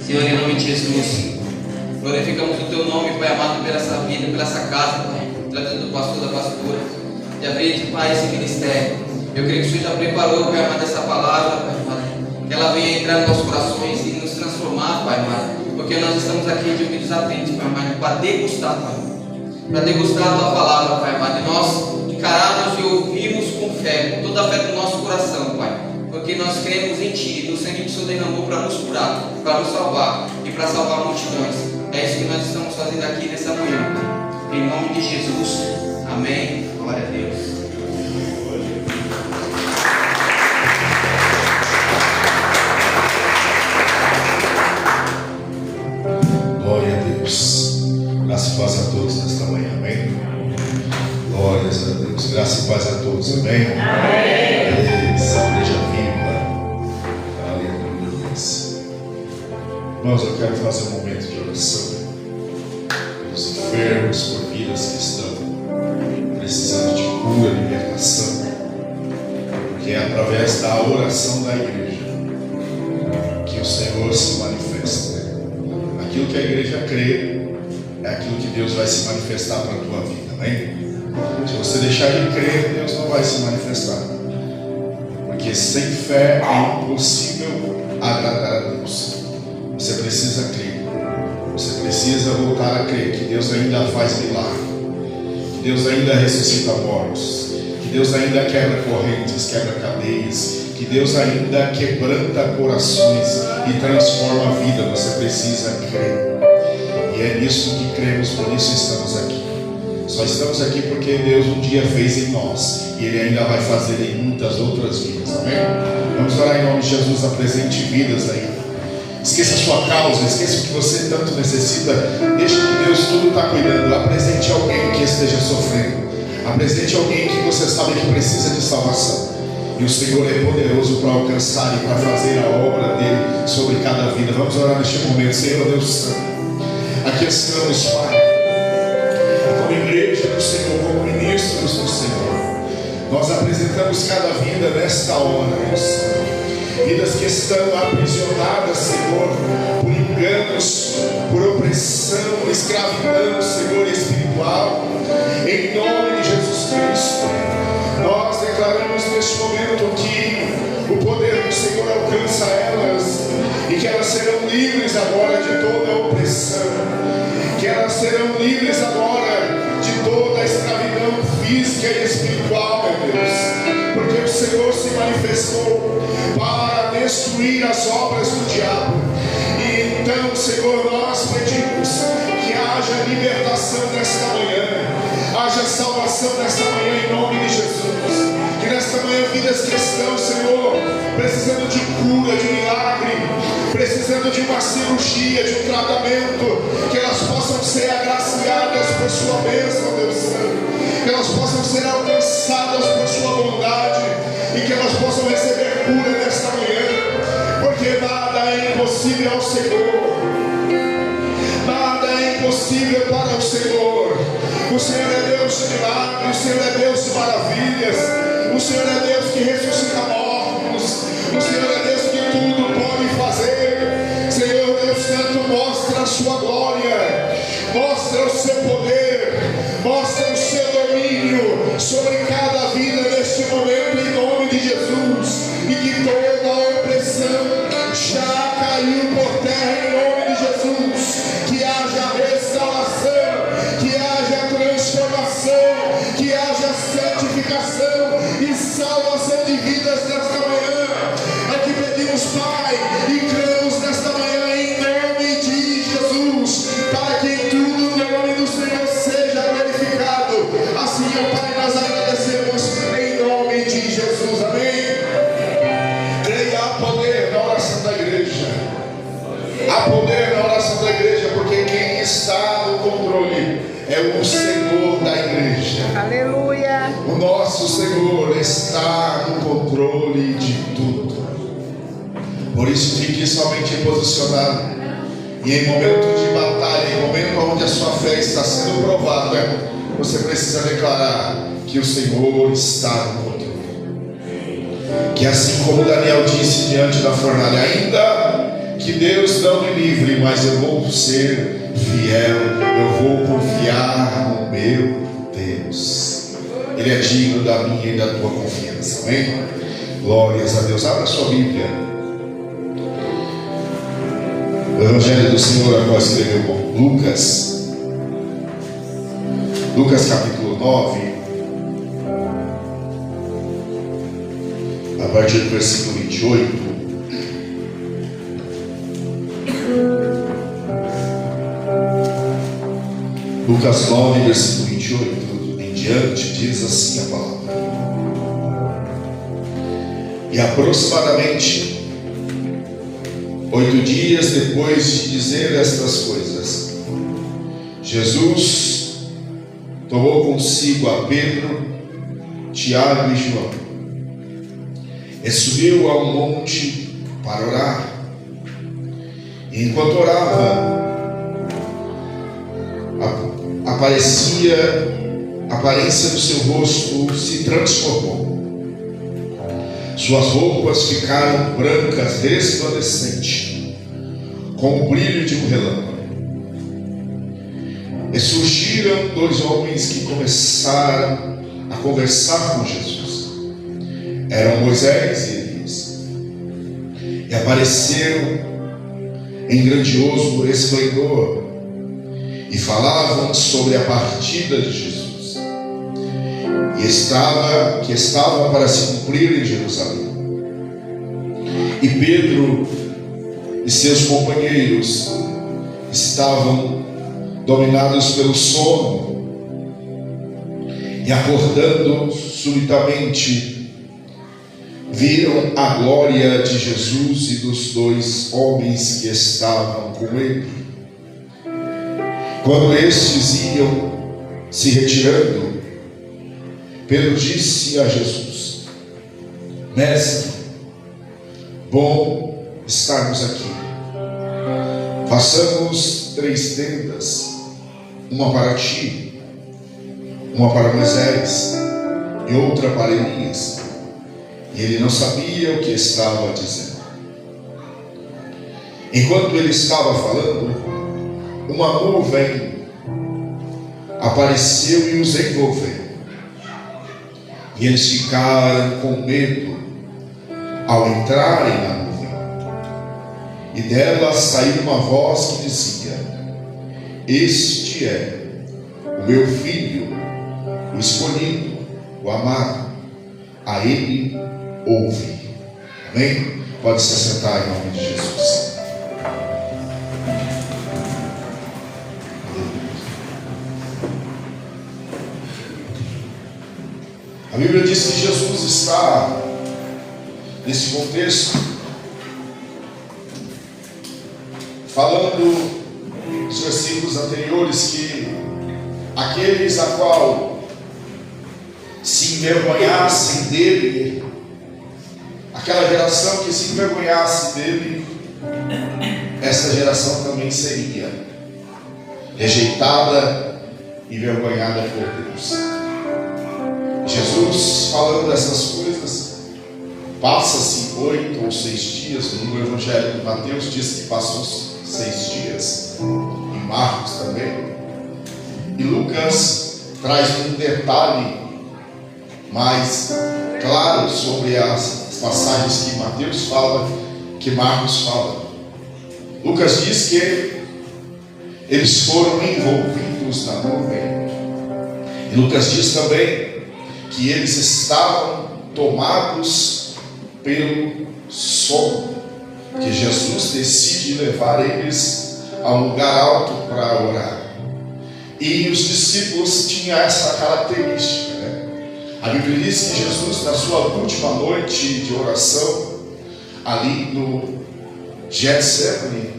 Senhor, em nome de Jesus, glorificamos o Teu nome, Pai amado, pela essa vida, pela essa casa, Pai, tratando do pastor, da pastora, de abrir, Pai, esse ministério. Eu creio que o Senhor já preparou, Pai amado, essa palavra, Pai amado, que ela venha entrar nos nossos corações e nos transformar, Pai amado, porque nós estamos aqui de ouvidos atentos, Pai amado, para degustar, Pai, para degustar a Tua palavra, Pai amado, e nós encararmos e ouvirmos com fé, com toda a fé do nosso coração, Pai, porque nós cremos em Ti, no sangue que o Senhor derramou para nos curar, para nos salvar e para salvar multidões. É isso que nós estamos fazendo aqui nessa manhã, Pai. Em nome de Jesus, amém. Glória a Deus. Glória a Deus. Graça e paz a todos nesta manhã, amém? Glórias a Deus. Graça e paz a todos, amém? Amém. Essa igreja viva. Aleluia. Irmãos, eu quero fazer um momento de oração pelos enfermos, por vidas que estão precisando de cura, libertação, porque é através da oração da igreja que o Senhor se manifesta. Aquilo que a igreja crê é aquilo que Deus vai se manifestar para a tua vida, amém? Se você deixar de crer, Deus não vai se manifestar, porque sem fé é impossível agradar a Deus. Você precisa crer, você precisa voltar a crer que Deus ainda faz milagre, que Deus ainda ressuscita mortos, que Deus ainda quebra correntes, quebra cadeias, que Deus ainda quebranta corações e transforma a vida. Você precisa crer, e é nisso que cremos, por isso estamos aqui. Só estamos aqui porque Deus um dia fez em nós e Ele ainda vai fazer em muitas outras vidas, amém? Vamos orar em nome de Jesus. Apresente vidas aí. Esqueça a sua causa, esqueça o que você tanto necessita. Deixa que Deus tudo está cuidando. Apresente alguém que esteja sofrendo, apresente alguém que você sabe que precisa de salvação, e o Senhor é poderoso para alcançar e para fazer a obra dele sobre cada vida. Vamos orar neste momento. Senhor Deus Santo, aqui estamos, Pai, como igreja do Senhor, como ministros do Senhor. Nós apresentamos cada vida nesta hora, meu Senhor. Vidas que estão aprisionadas, Senhor, por enganos, por opressão, escravidão, Senhor, espiritual. Em nome de Jesus Cristo, nós declaramos neste momento que o poder do Senhor alcança elas e que elas serão livres agora de toda a opressão, que elas serão livres agora de toda a escravidão física e espiritual, meu Deus, porque o Senhor se manifestou para destruir as obras do diabo. E então, Senhor, nós pedimos que haja libertação nesta manhã, haja salvação nesta manhã, em nome de Jesus. Que nesta manhã vidas que estão, Senhor, precisando de cura, de milagre, precisando de uma cirurgia, de um tratamento, que elas possam ser agraciadas por sua bênção, Deus Santo, que elas possam ser alcançadas por sua bondade e que elas possam receber cura nesta manhã, porque nada é impossível ao Senhor, nada é impossível para o Senhor. O Senhor é Deus de milagres, o Senhor é Deus de maravilhas, o Senhor é Deus que ressuscita mortos, o Senhor é Deus que tudo pode fazer. Senhor Deus Santo, mostra a sua glória, mostra o seu poder, mostra o seu domínio sobre cada vida neste momento, em nome de Jesus, e que toda a opressão já caiu por terra, em nome de Jesus. Que haja restauração, que haja transformação, que haja santificação e salvação de vidas nesta manhã. Aqui pedimos, Pai, e cremos nesta manhã em nome de Jesus, para que em tudo o nome do Senhor seja glorificado. Assim, ó Pai, nós agradecemos em nome de Jesus, amém. Creia, há poder na oração da igreja, há poder na oração da igreja, porque quem está no controle é o Senhor da igreja. Aleluia. O nosso Senhor está no controle de tudo. Por isso, fique somente posicionado. E em momento de batalha, em momento onde a sua fé está sendo provada, você precisa declarar que o Senhor está no controle. Que assim como Daniel disse diante da fornalha, ainda que Deus não me livre, mas eu vou ser fiel, eu vou confiar no meu Deus. Ele é digno da minha e da tua confiança, amém? Glórias a Deus. Abra sua Bíblia, o Evangelho do Senhor, a qual escreveu com Lucas, capítulo 9, a partir do versículo 28. Lucas 9, versículo 28 em diante, diz assim a palavra: e aproximadamente 8 dias depois de dizer estas coisas, Jesus tomou consigo a Pedro, Tiago e João e subiu a um monte para orar. E enquanto orava, a aparência do seu rosto se transformou. Suas roupas ficaram brancas, resplandecentes, com o brilho de um relâmpago. E surgiram 2 homens que começaram a conversar com Jesus. Eram Moisés e Elias. E apareceram em grandioso esplendor e falavam sobre a partida de Jesus, que estava para se cumprir em Jerusalém. E Pedro e seus companheiros estavam dominados pelo sono, e acordando subitamente, viram a glória de Jesus e dos 2 homens que estavam com ele. Quando estes iam se retirando, Pedro disse a Jesus: Mestre, bom estarmos aqui. Façamos 3 tendas, uma para ti, uma para Moisés e outra para Elias. E ele não sabia o que estava dizendo. Enquanto ele estava falando, uma nuvem apareceu e os envolveu. E eles ficaram com medo ao entrarem na nuvem. E dela saiu uma voz que dizia: Este é o meu filho, o escolhido, o amado. A ele ouve. Amém? Pode se sentar em nome de Jesus. A Bíblia diz que Jesus está nesse contexto falando nos versículos anteriores que aqueles a qual se envergonhassem dele, aquela geração que se envergonhasse dele, essa geração também seria rejeitada e envergonhada por Deus. Jesus, falando dessas coisas, passa-se 8 ou 6 dias. No Evangelho de Mateus diz que passam 6 dias, em Marcos também, e Lucas traz um detalhe mais claro sobre as passagens que Mateus fala, que Marcos fala. Lucas diz que eles foram envolvidos na nuvem, e Lucas diz também que eles estavam tomados pelo sono, que Jesus decide levar eles a um lugar alto para orar. E os discípulos tinham essa característica, né? A Bíblia diz que Jesus, na sua última noite de oração, ali no Getsemane,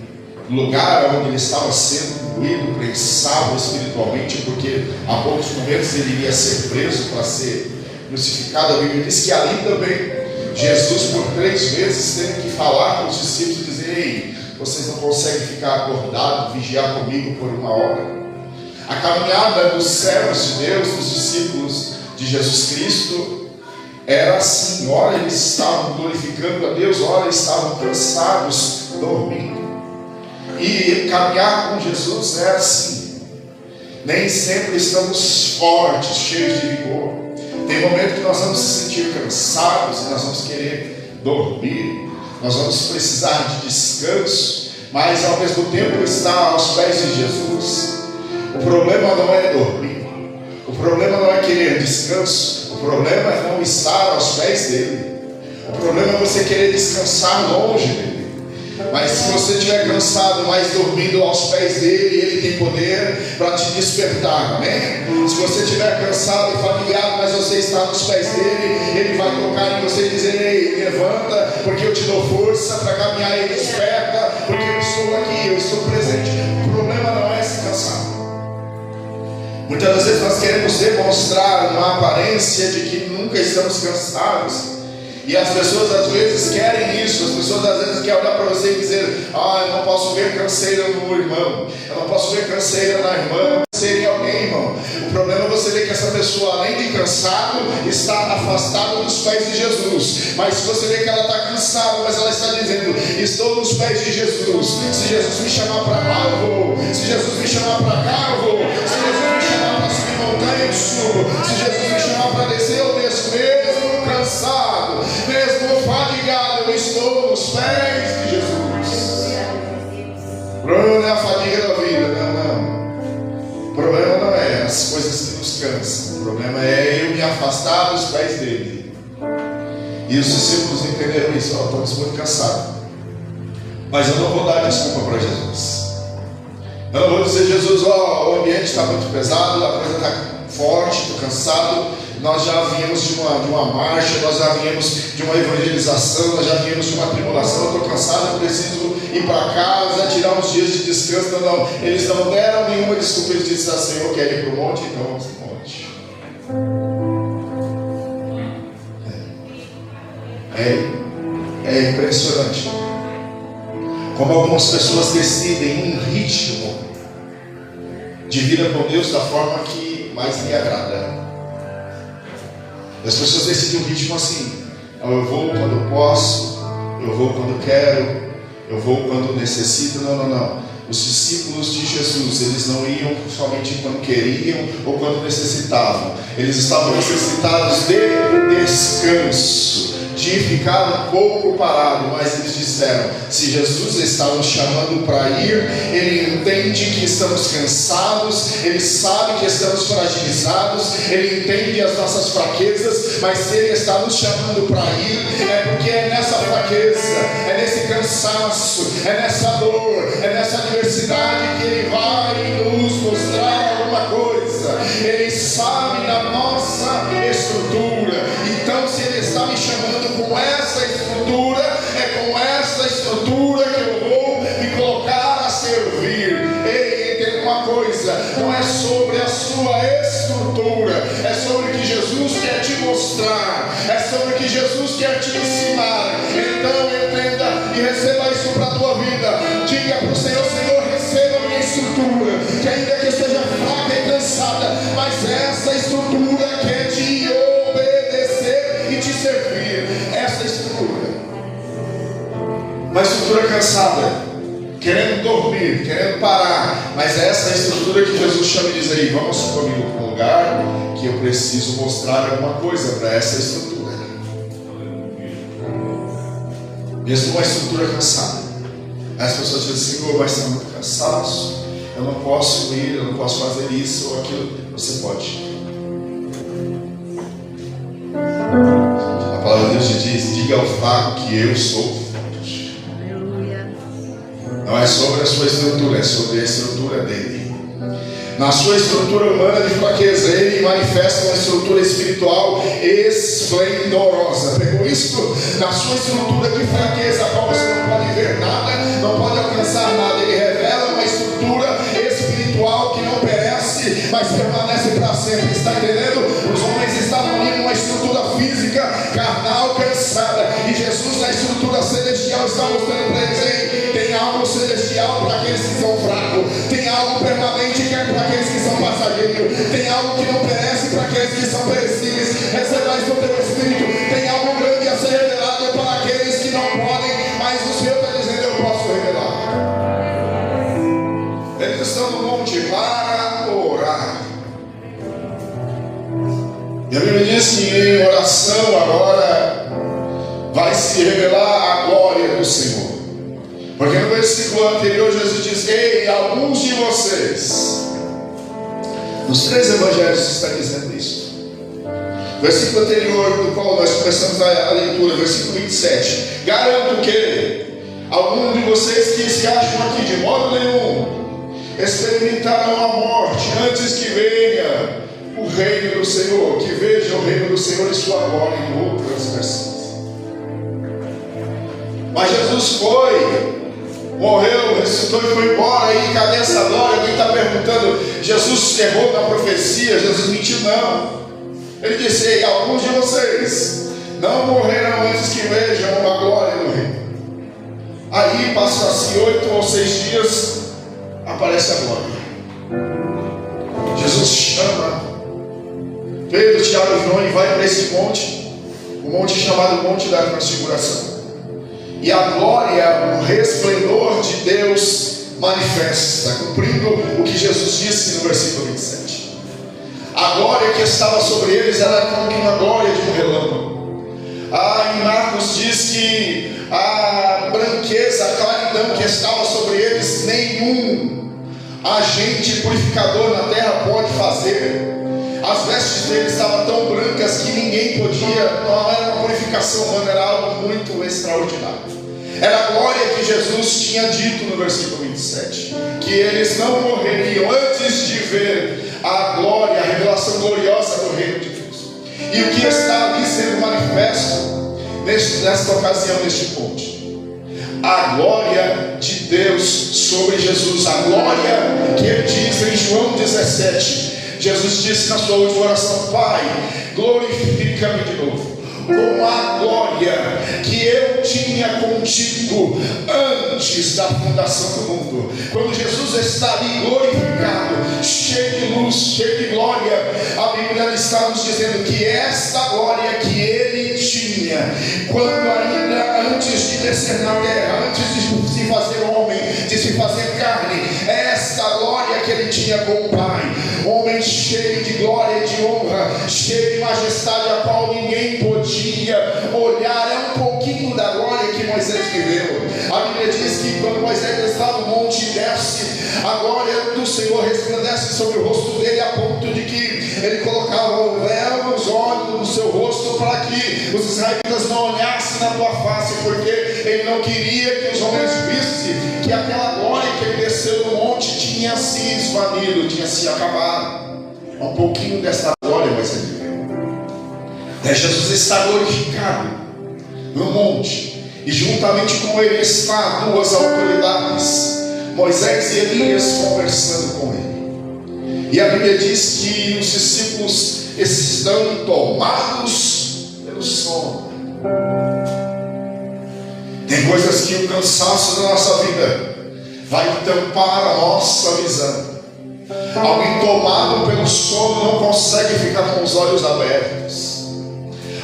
no lugar onde ele estava sendo moído, prensado espiritualmente, porque a poucos momentos ele iria ser preso para ser crucificado. A Bíblia diz que ali também Jesus por 3 vezes teve que falar com os discípulos e dizer: ei, vocês não conseguem ficar acordados, vigiar comigo por 1 hora. A caminhada dos servos de Deus, dos discípulos de Jesus Cristo, era assim: ora eles estavam glorificando a Deus, ora estavam cansados, dormindo. E caminhar com Jesus é assim. Nem sempre estamos fortes, cheios de vigor. Tem momento que nós vamos se sentir cansados e nós vamos querer dormir. Nós vamos precisar de descanso, mas ao mesmo tempo estar aos pés de Jesus. O problema não é dormir. O problema não é querer descanso. O problema é não estar aos pés dele. O problema é você querer descansar longe dele. Mas se você estiver cansado, mas dormindo aos pés dele, ele tem poder para te despertar, amém? Se você estiver cansado e fatigado, mas você está nos pés dele, ele vai tocar em você e dizer: ei, levanta, porque eu te dou força para caminhar, e desperta, porque eu estou aqui, eu estou presente. O problema não é se cansar. Muitas das vezes nós queremos demonstrar uma aparência de que nunca estamos cansados. E as pessoas às vezes querem isso. As pessoas às vezes querem olhar para você e dizer: eu não posso ver canseira no irmão, eu não posso ver canseira na irmã, canseira em alguém, irmão. O problema é você ver que essa pessoa, além de cansado, está afastada dos pés de Jesus. Mas se você vê que ela está cansada, mas ela está dizendo: estou nos pés de Jesus. Se Jesus me chamar para lá, eu vou. Se Jesus me chamar para cá, eu vou. Se Jesus me chamar para subir montanha, eu subo. Se Jesus me chamar para descer, eu desço. Mesmo cansado, mesmo fatigado, eu estou nos pés de Jesus. O problema não é a fadiga da vida, não. O problema não é as coisas que nos cansam. O problema é eu me afastar dos pés dele. E os discípulos entenderam isso. Estamos muito cansados, mas eu não vou dar desculpa para Jesus. Eu não vou dizer: Jesus, o ambiente está muito pesado, a coisa está forte, estou cansado. Nós já viemos de uma marcha, nós já viemos de uma evangelização, nós já viemos de uma tribulação. Eu estou cansado, eu preciso ir para casa, tirar uns dias de descanso. Não, eles não deram nenhuma desculpa. Eles disseram assim: eu quero ir para o monte, então vamos para o monte. É impressionante como algumas pessoas decidem um ritmo de vida com Deus da forma que mais lhe agrada. As pessoas decidem um ritmo assim: eu vou quando eu posso, eu vou quando quero, eu vou quando necessito. Não. Os discípulos de Jesus, eles não iam somente quando queriam ou quando necessitavam. Eles estavam necessitados de descanso, de ficar um pouco parado. Mas eles disseram: se Jesus está nos chamando para ir, ele entende que estamos cansados, ele sabe que estamos fragilizados, ele entende as nossas fraquezas. Mas se ele está nos chamando para ir, é porque é nessa fraqueza, é nesse cansaço, é nessa dor, é nessa adversidade que ele vai nos mostrar alguma coisa. Ele sabe da nossa estrutura. Então, se ele está me chamando com essa estrutura, é com essa estrutura que eu vou me colocar a servir. Ei, entenda uma coisa: não é sobre a sua estrutura, é sobre o que Jesus quer te mostrar, é sobre o que Jesus quer te ensinar. Então entenda e receba isso para a tua vida. Diga para o Senhor: Senhor, receba a minha estrutura, que ainda que eu esteja fraca e cansada, mas essa estrutura quer te obedecer e te servir. Essa estrutura, uma estrutura cansada, querendo dormir, querendo parar, mas essa é a estrutura que Jesus chama e diz: aí, vamos comigo para um lugar que eu preciso mostrar alguma coisa para essa estrutura. Mesmo uma estrutura cansada, as pessoas dizem: Senhor, mas está muito cansaço, eu não posso ir, eu não posso fazer isso ou aquilo. Você pode. A palavra de Deus diz: diga ao fraco que eu sou forte. Não é sobre a sua estrutura, é sobre a estrutura dele. Na sua estrutura humana de fraqueza, ele manifesta uma estrutura espiritual esplendorosa. Pegou isso? Na sua estrutura de fraqueza, a qual você não pode ver nada, não pode alcançar nada, ele revela uma estrutura espiritual que não perece, mas permanece para sempre. Está entendendo? Os homens estavam ali numa estrutura física, carnal, cansada, e Jesus, na estrutura celestial, está mostrando para eles: ei, tem algo celestial para aqueles que são fracos, tem algo permanente que é para aqueles que são passageiros, tem algo que não perece para aqueles que são perecíveis. Receba isso no teu espírito. Tem algo grande a ser revelado para aqueles que não podem, mas o Senhor está dizendo: eu posso revelar. estão no monte para orar. E a Bíblia diz que em oração agora vai se revelar a glória do Senhor. Porque no versículo anterior Jesus diz: ei, alguns de vocês. Nos 3 evangelhos está dizendo isso. Versículo anterior, do qual nós começamos a leitura, versículo 27. Garanto que alguns de vocês que se acham aqui de modo nenhum experimentarão a morte antes que venha o reino do Senhor, que veja o reino do Senhor e sua glória, em outras versões. Mas Jesus foi, morreu, ressuscitou e foi embora. E cadê essa glória? Alguém está perguntando: Jesus errou na profecia? Jesus mentiu? Não. Ele disse: ei, alguns de vocês não morrerão antes que vejam a glória do reino. Aí passa-se 8 ou 6 dias, aparece a glória. Jesus chama Pedro, Tiago e João e vai para esse monte, o monte chamado Monte da Transfiguração. E a glória, o resplendor de Deus manifesta, cumprindo o que Jesus disse no versículo 27. A glória que estava sobre eles era como uma glória de um relâmpago. Em Marcos diz que a branqueza, a claridão que estava sobre eles, nenhum agente purificador na terra pode fazer. As vestes deles estavam tão brancas que ninguém podia, não era uma purificação humana, era algo muito extraordinário. Era a glória que Jesus tinha dito no versículo 27, que eles não morreriam antes de ver a glória, a revelação gloriosa do reino de Deus. E o que está ali sendo manifesto nesta ocasião, neste ponte? A glória de Deus sobre Jesus, a glória que ele diz em João 17. Jesus disse na sua última oração: Pai, glorifica-me de novo com a glória que eu tinha contigo antes da fundação do mundo. Quando Jesus está ali glorificado, cheio de luz, cheio de glória, a Bíblia está nos dizendo que esta glória que ele tinha, quando ainda antes de descer na terra, antes de se fazer homem, de se fazer carne, esta glória que ele tinha com o Pai, homem cheio de glória e de honra, cheio de majestade, a qual ninguém podia olhar. É um pouquinho da glória que Moisés viveu. A Bíblia diz que quando Moisés está no monte e desce, a glória do Senhor resplandece sobre o rosto dele, a ponto de que ele colocava o véu nos olhos do seu rosto, para que os israelitas não olhassem na tua face, porque ele não queria que os homens vissem que aquela glória que ele desceu no monte tinha se esvanido, tinha se acabado. É um pouquinho dessa glória Moisés viveu. Jesus está glorificado no monte, e juntamente com ele está 2 autoridades, Moisés e Elias, conversando com ele. E a Bíblia diz que os discípulos estão tomados pelo sono. Tem coisas que o cansaço da nossa vida vai tampar a nossa visão. Alguém tomado pelo sono não consegue ficar com os olhos abertos.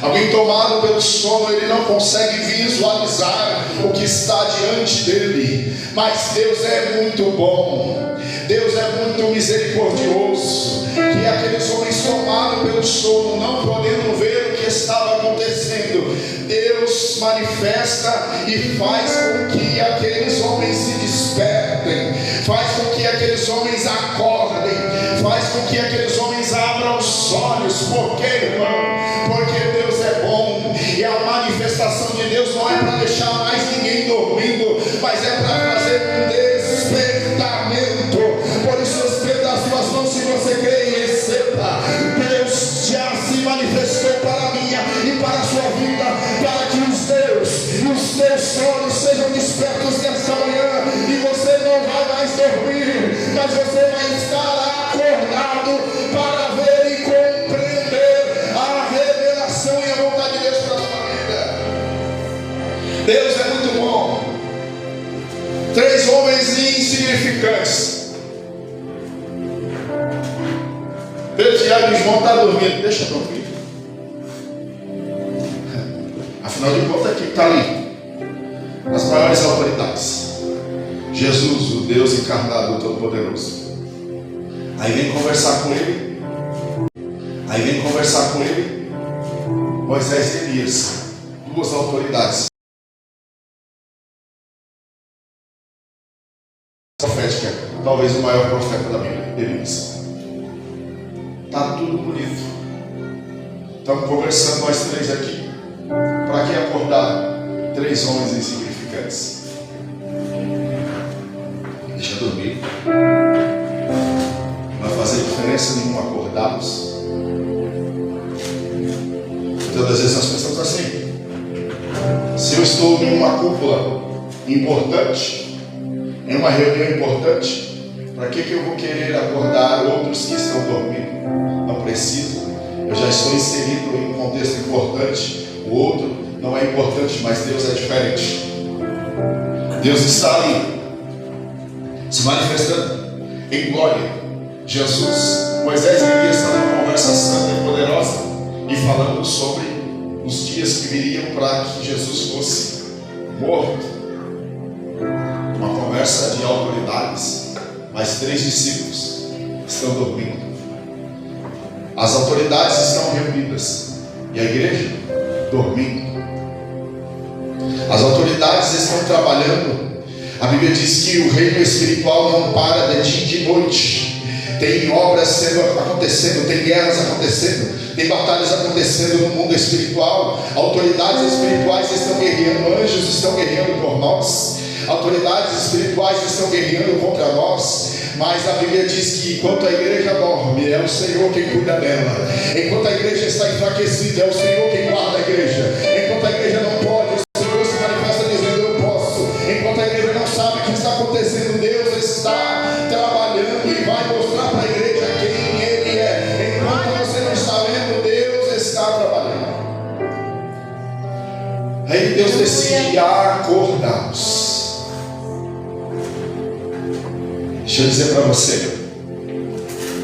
Alguém tomado pelo sono, ele não consegue visualizar o que está diante dele. Mas Deus é muito bom, Deus é muito misericordioso, que aqueles homens tomados pelo sono, não podendo ver o que estava acontecendo, Deus manifesta e faz com que aqueles homens se despertem, faz com que aqueles homens acordem, faz com que aqueles homens abram os olhos. Por quê, irmão? Porque Deus é bom, e a manifestação de Deus não é para deixar mais ninguém dormindo, mas é para fazer um despertamento. Por isso, estenda as tuas mãos se você crê e receba. Deus já se manifestou para a minha e para a sua vida, para que os teus sonhos sejam despertos nesta manhã, e você não vai mais dormir, mas você vai estar acordado para ver e compreender a revelação e a vontade de Deus para a sua vida. Deus é muito bom. 3 homens insignificantes, Pedro, Tiago e João estão dormindo. Deixa eu dormir. Afinal de contas, quem está ali? As maiores autoridades. Jesus, o Deus encarnado, o Todo-Poderoso. Aí vem conversar com ele. Moisés e Elias, duas autoridades profética, talvez o maior profeta da Bíblia, Elias. Tá tudo bonito. Estamos conversando nós três aqui. Para que acordar três homens insignificantes? Deixa dormir. Não vai fazer diferença nenhuma acordá-los. Todas as vezes nós pensamos assim: se eu estou em uma cúpula importante, em uma reunião importante, para que eu vou querer acordar outros que estão dormindo? Não preciso. Eu já estou inserido em um contexto importante. O outro não é importante, mas Deus é diferente. Deus está ali, se manifestando em glória. Jesus, Moisés e Elias estão numa conversa santa e poderosa e falando sobre os dias que viriam para que Jesus fosse morto. Uma conversa de autoridades, mas três discípulos estão dormindo. As autoridades estão reunidas e a igreja dormindo. As autoridades estão trabalhando. A Bíblia diz que o reino espiritual não para de dia e de noite. Tem obras acontecendo, tem guerras acontecendo, tem batalhas acontecendo no mundo espiritual. Autoridades espirituais estão guerreando, anjos estão guerreando por nós, autoridades espirituais estão guerreando contra nós. Mas a Bíblia diz que enquanto a igreja dorme, é o Senhor quem cuida dela. Enquanto a igreja está enfraquecida, é o Senhor quem guarda a igreja. Enquanto a igreja não pode, o Senhor se manifesta dizendo: eu posso. Enquanto a igreja não sabe o que está acontecendo, Deus está trabalhando e vai mostrar para a igreja quem Ele é. Enquanto você não está vendo, Deus está trabalhando. Aí Deus decide acordá-los. Deixa eu dizer para você,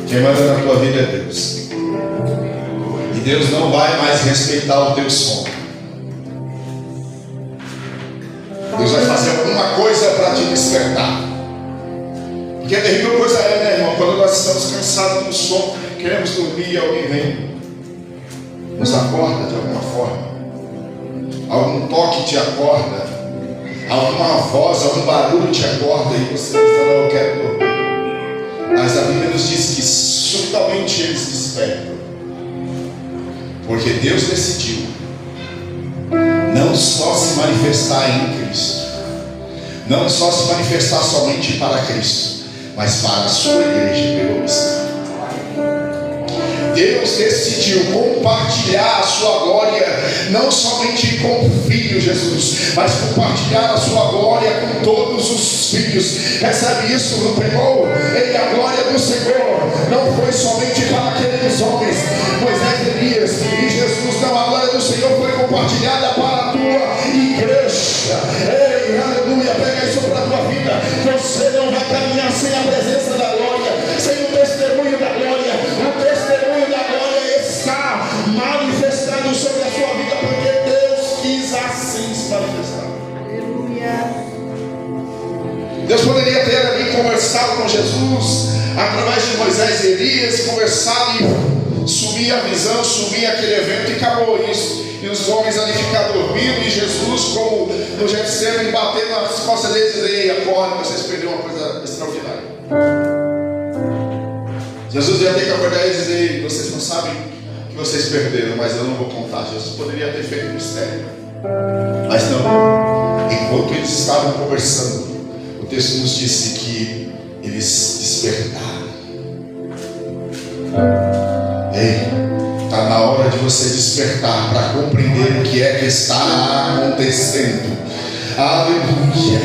quem manda na tua vida é Deus. E Deus não vai mais respeitar o teu sono. Deus vai fazer alguma coisa para te despertar. Porque a terrível coisa é, né, irmão? Quando nós estamos cansados do sono, queremos dormir e alguém vem, nos acorda de alguma forma. Algum toque te acorda, alguma voz, algum barulho te acorda e você diz: não, eu quero dormir. Mas a Bíblia nos diz que subitamente eles despertam, porque Deus decidiu não só se manifestar em Cristo, não só se manifestar somente para Cristo, mas para a sua igreja pelo Espírito. Deus decidiu compartilhar a sua glória não somente com o Filho Jesus, mas compartilhar a sua glória com todos os filhos. Recebe isso, não pegou? E a glória do Senhor não foi somente para aqueles homens, Moisés, Elias e Jesus, não. A glória do Senhor foi compartilhada para a tua igreja. Ei, aleluia, pega isso para a tua vida. Você não vai caminhar sem a presença da glória, sem o testemunho da glória. O testemunho da glória está manifestado sobre a sua vida, porque Deus quis assim se manifestar. Aleluia. Deus poderia ter ali conversado com Jesus através de Moisés e Elias, conversado e sumir a visão, sumir aquele evento e acabou isso. E os homens ali ficaram dormindo e Jesus, como no Getsemane, batendo nas costas deles e dizendo: ei, acordem, vocês perderam uma coisa extraordinária. Jesus ia ter que acordar eles e dizer: ei, vocês não sabem que vocês perderam, mas eu não vou contar. Jesus poderia ter feito mistério, mas não. Enquanto eles estavam conversando, o texto nos disse que eles despertaram. Ei, está na hora de você despertar para compreender o que é que está acontecendo. Aleluia.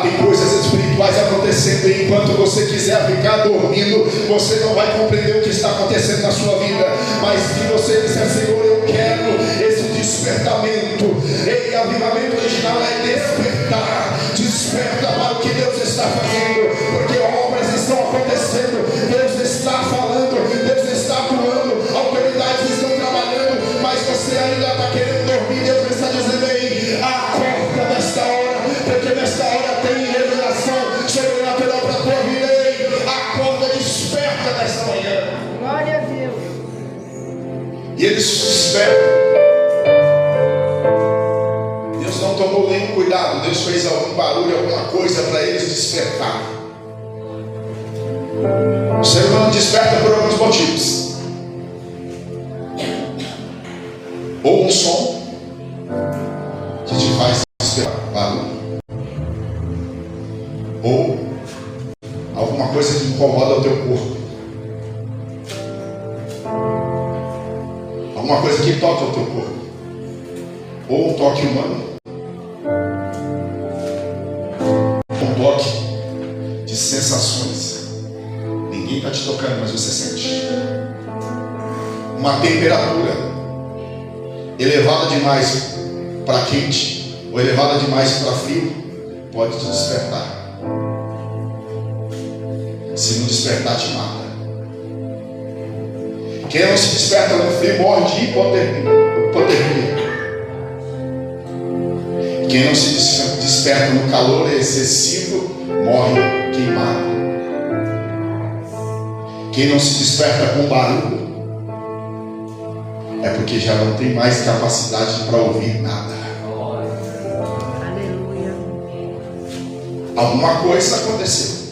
Tem coisas espirituais acontecendo, e enquanto você quiser ficar dormindo, você não vai compreender o que está acontecendo na sua vida. Mas se você disser: Senhor, eu quero esse despertamento. E avivamento original é despertar. Desperta para o que Deus está fazendo, porque obras estão acontecendo, Deus está falando, Deus está atuando, autoridades estão trabalhando, mas você ainda está querendo dormir. Deus está dizendo: ei, acorda nesta hora, porque nesta hora tem revelação, E eles se despertam. Deus não tomou nenhum cuidado. Deus fez algum barulho, alguma coisa para eles despertar. O ser humano desperta por alguns motivos. Ou um som que te faz despertar, barulho. Ou alguma coisa que incomoda o teu corpo. Alguma coisa que toca o teu corpo. Ou um toque humano. Um toque de sensações. Ninguém está te tocando, mas você sente. Uma temperatura elevada demais para quente ou elevada demais para frio pode te despertar. Se não despertar, te mata. Quem não se desperta no frio morre de hipotermia. Quem não se desperta no calor excessivo morre queimado. Quem não se desperta com barulho é porque já não tem mais capacidade para ouvir nada. Aleluia. Alguma coisa aconteceu.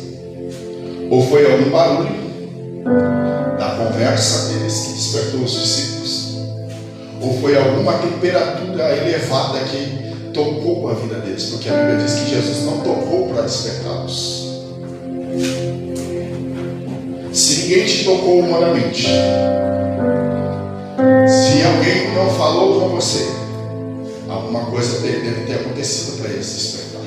Ou foi algum barulho da conversa deles que despertou os discípulos. Ou foi alguma temperatura elevada que tocou a vida deles. Porque a Bíblia diz que Jesus não tocou para despertá-los. Se ninguém te tocou humanamente, se alguém não falou com você, alguma coisa deve ter acontecido para eles despertar.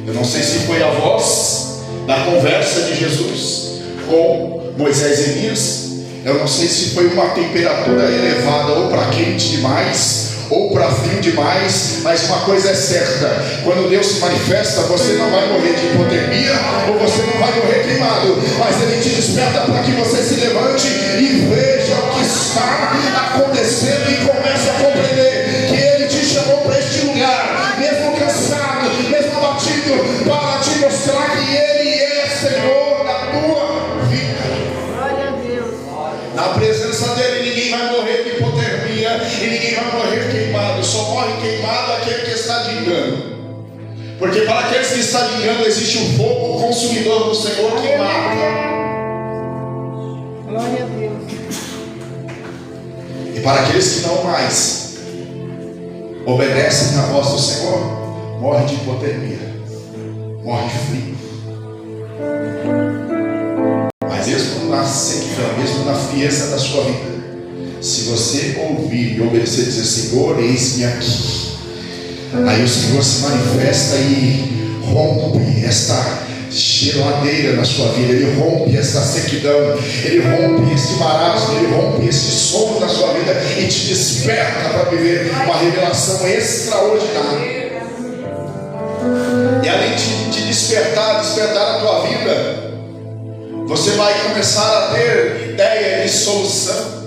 Eu não sei se foi a voz da conversa de Jesus com Moisés e Elias. Eu não sei se foi uma temperatura elevada ou para quente demais ou para frio demais, mas uma coisa é certa: quando Deus se manifesta, você não vai morrer de hipotermia ou você não vai morrer queimado, mas Ele te desperta para que você se levante e veja o que está acontecendo e comece a compreender que Ele te chamou para este lugar, mesmo cansado, mesmo abatido, para te mostrar que Ele é Senhor da tua vida. Glória a Deus. Na presença dele ninguém vai morrer de hipotermia e ninguém vai morrer queimado. Só morre queimado aquele que está de engano. Porque para aqueles que estão de engano existe um fogo consumidor do Senhor que mata. Glória a Deus. E para aqueles que não mais obedecem à voz do Senhor, morre de hipotermia, morre de frio. Mas mesmo na sequidão, mesmo na frieza da sua vida, se você ouvir e obedecer, dizer: Senhor, eis-me aqui. Aí o Senhor se manifesta e rompe esta geladeira na sua vida. Ele rompe esta sequidão, Ele rompe este marasmo, Ele rompe este sono na sua vida e te desperta para viver uma revelação extraordinária. E além de despertar a tua vida, você vai começar a ter ideia de solução.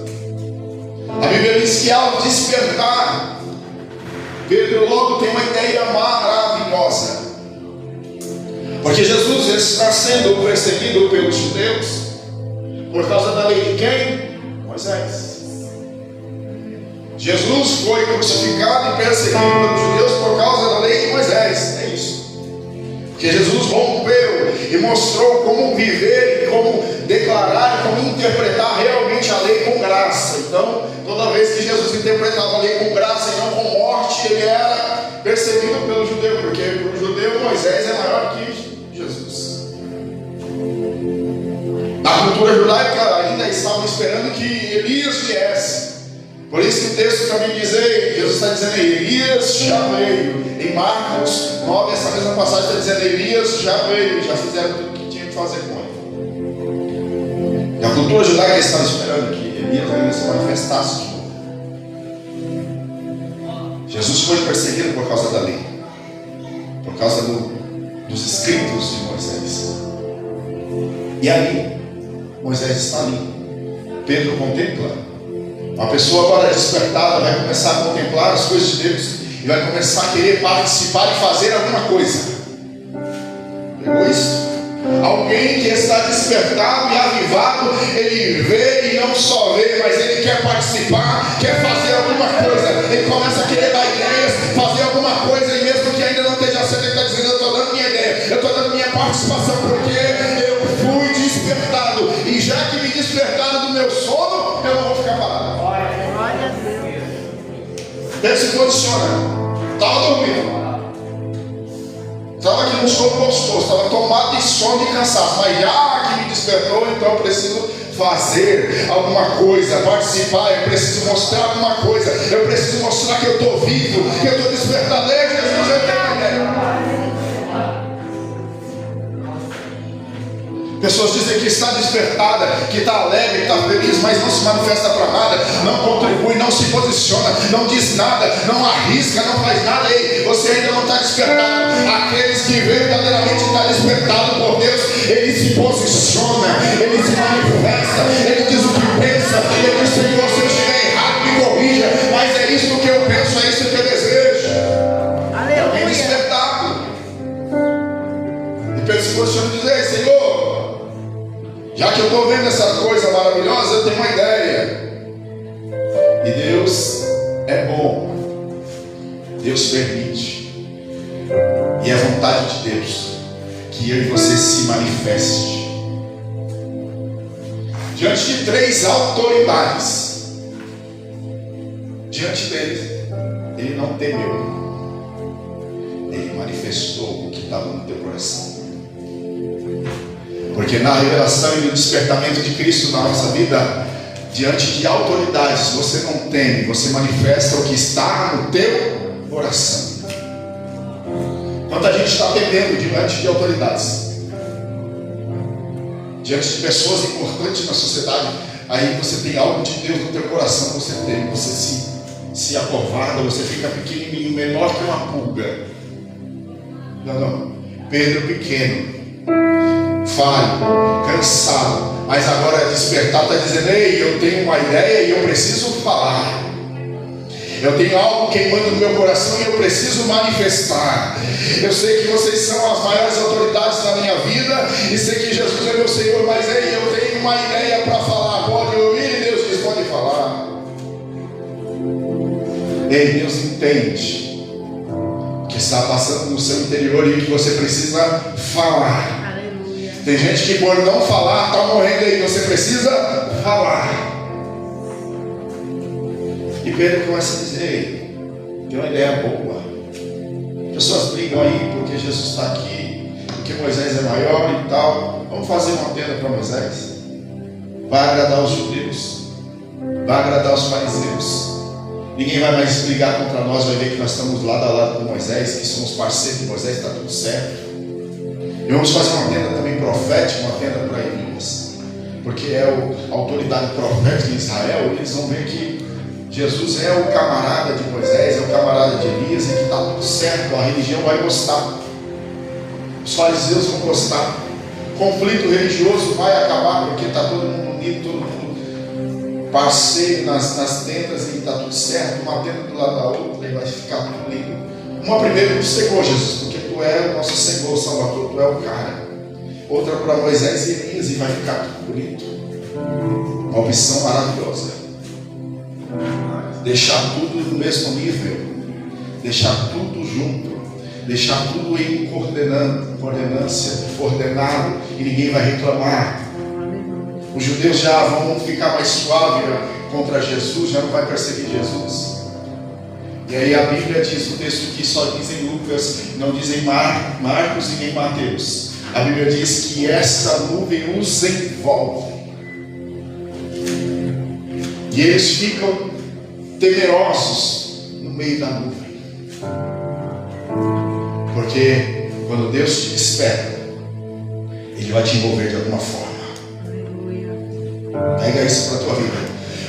A Bíblia diz que ao despertar, Pedro logo tem uma ideia maravilhosa. Porque Jesus está sendo perseguido pelos judeus por causa da lei de quem? Moisés. Jesus foi crucificado e perseguido pelos judeus por causa da lei de Moisés. É isso. Porque Jesus rompeu e mostrou como viver e como declarar e como interpretar realmente a lei com graça. Então, toda vez que Jesus interpretava a lei com graça e não com morte, ele era perseguido pelo judeu, porque para o judeu Moisés é maior que Jesus. Na cultura judaica ainda estavam esperando que Elias viesse. Por isso que o texto também diz aí, Jesus está dizendo aí: Elias já veio. Em Marcos 9, essa mesma passagem está dizendo: Elias já veio, já fizeram tudo o que tinha que fazer com ele. E a cultura judaica estava esperando que Elias ainda se manifestasse de novo. Jesus foi perseguido por causa da lei, por causa dos escritos de Moisés. E ali, Moisés está ali. Pedro contempla. Uma pessoa agora despertada vai começar a contemplar as coisas de Deus e vai começar a querer participar e fazer alguma coisa. Pegou isso? Alguém que está despertado e avivado, ele vê e não só vê, mas ele quer participar, quer fazer alguma coisa. Ele começa a querer dar ideias, fazer alguma coisa, e mesmo que ainda não esteja certo, ele está dizendo: eu estou dando minha ideia, eu estou dando minha participação, porque eu fui despertado, e já que me despertaram do meu sono, eu não vou ficar parado. Glória a Deus. Ele se posiciona. Estava dormindo, estava aqui no sono gostoso, estava tomado de sono e cansado, mas já que me despertou, então eu preciso fazer alguma coisa, participar, eu preciso mostrar alguma coisa, eu preciso mostrar que eu estou vivo, que eu estou despertado. Ei, Jesus, eu tenho uma ideia. Pessoas dizem que está despertada, que está alegre, que está feliz, mas não se manifesta para nada, não contribui, não se posiciona, não diz nada, não arrisca, não faz nada. Ei, você ainda não está despertado. Aqueles que verdadeiramente estão despertados por Deus, ele se posiciona, ele se manifesta, ele diz o que pensa, ele diz: Senhor, se eu estiver errado, me corrija, mas é isso que eu penso, é isso que eu desejo. Alguém despertado. E Pedro se posiciona e diz: ei, Senhor, já que eu estou vendo essa coisa maravilhosa, eu tenho uma ideia. E Deus é bom, Deus permite, e é vontade de Deus que eu e você se manifeste diante de 3 autoridades. Diante deles, ele não temeu, ele manifestou o que estava no teu coração. Porque na revelação e no despertamento de Cristo na nossa vida, diante de autoridades, você não teme, você manifesta o que está no teu coração. Quanta gente está temendo diante de autoridades, diante de pessoas importantes na sociedade. Aí você tem algo de Deus no teu coração, você teme, você se acovarda, você fica pequenininho, menor que uma pulga. Não, Pedro pequeno, falho, cansado, mas agora despertado, está dizendo: ei, eu tenho uma ideia e eu preciso falar. Eu tenho algo queimando no meu coração e eu preciso manifestar. Eu sei que vocês são as maiores autoridades na minha vida, e sei que Jesus é meu Senhor, mas ei, eu tenho uma ideia para falar. Pode ouvir? E Deus diz: pode falar. Ei, Deus entende o que está passando no seu interior e o que você precisa falar. Tem gente que por não falar está morrendo aí. Você precisa falar. E Pedro começa a dizer: ei, tem uma ideia boa. Pessoas brigam aí porque Jesus está aqui, porque Moisés é maior e tal. Vamos fazer uma tenda para Moisés. Vai agradar os judeus, vai agradar os fariseus. Ninguém vai mais brigar contra nós, vai ver que nós estamos lado a lado com Moisés, que somos parceiros de Moisés, está tudo certo. E vamos fazer uma tenda também profética, uma tenda para Elias, porque é a autoridade profética de Israel. Eles vão ver que Jesus é o camarada de Moisés, é o camarada de Elias, e que está tudo certo, a religião vai gostar, os fariseus vão gostar, o conflito religioso vai acabar, porque está todo mundo unido, todo mundo parceiro nas tendas, e está tudo certo, uma tenda do lado da outra, e vai ficar tudo lindo. Uma primeiro do Senhor Jesus, porque Tu é o nosso Senhor, Salvador, Tu é o cara. Outra para Moisés e Elias, e vai ficar tudo bonito. Uma opção maravilhosa. Deixar tudo no mesmo nível, deixar tudo junto, deixar tudo em coordenância, ordenado, e ninguém vai reclamar. Os judeus já vão ficar mais suaves contra Jesus, já não vai perseguir Jesus. E aí a Bíblia diz, o texto que só diz em Lucas, não diz em Marcos e nem Mateus. A Bíblia diz que essa nuvem os envolve. E eles ficam temerosos no meio da nuvem. Porque quando Deus te desperta, Ele vai te envolver de alguma forma. Pega isso para a tua vida.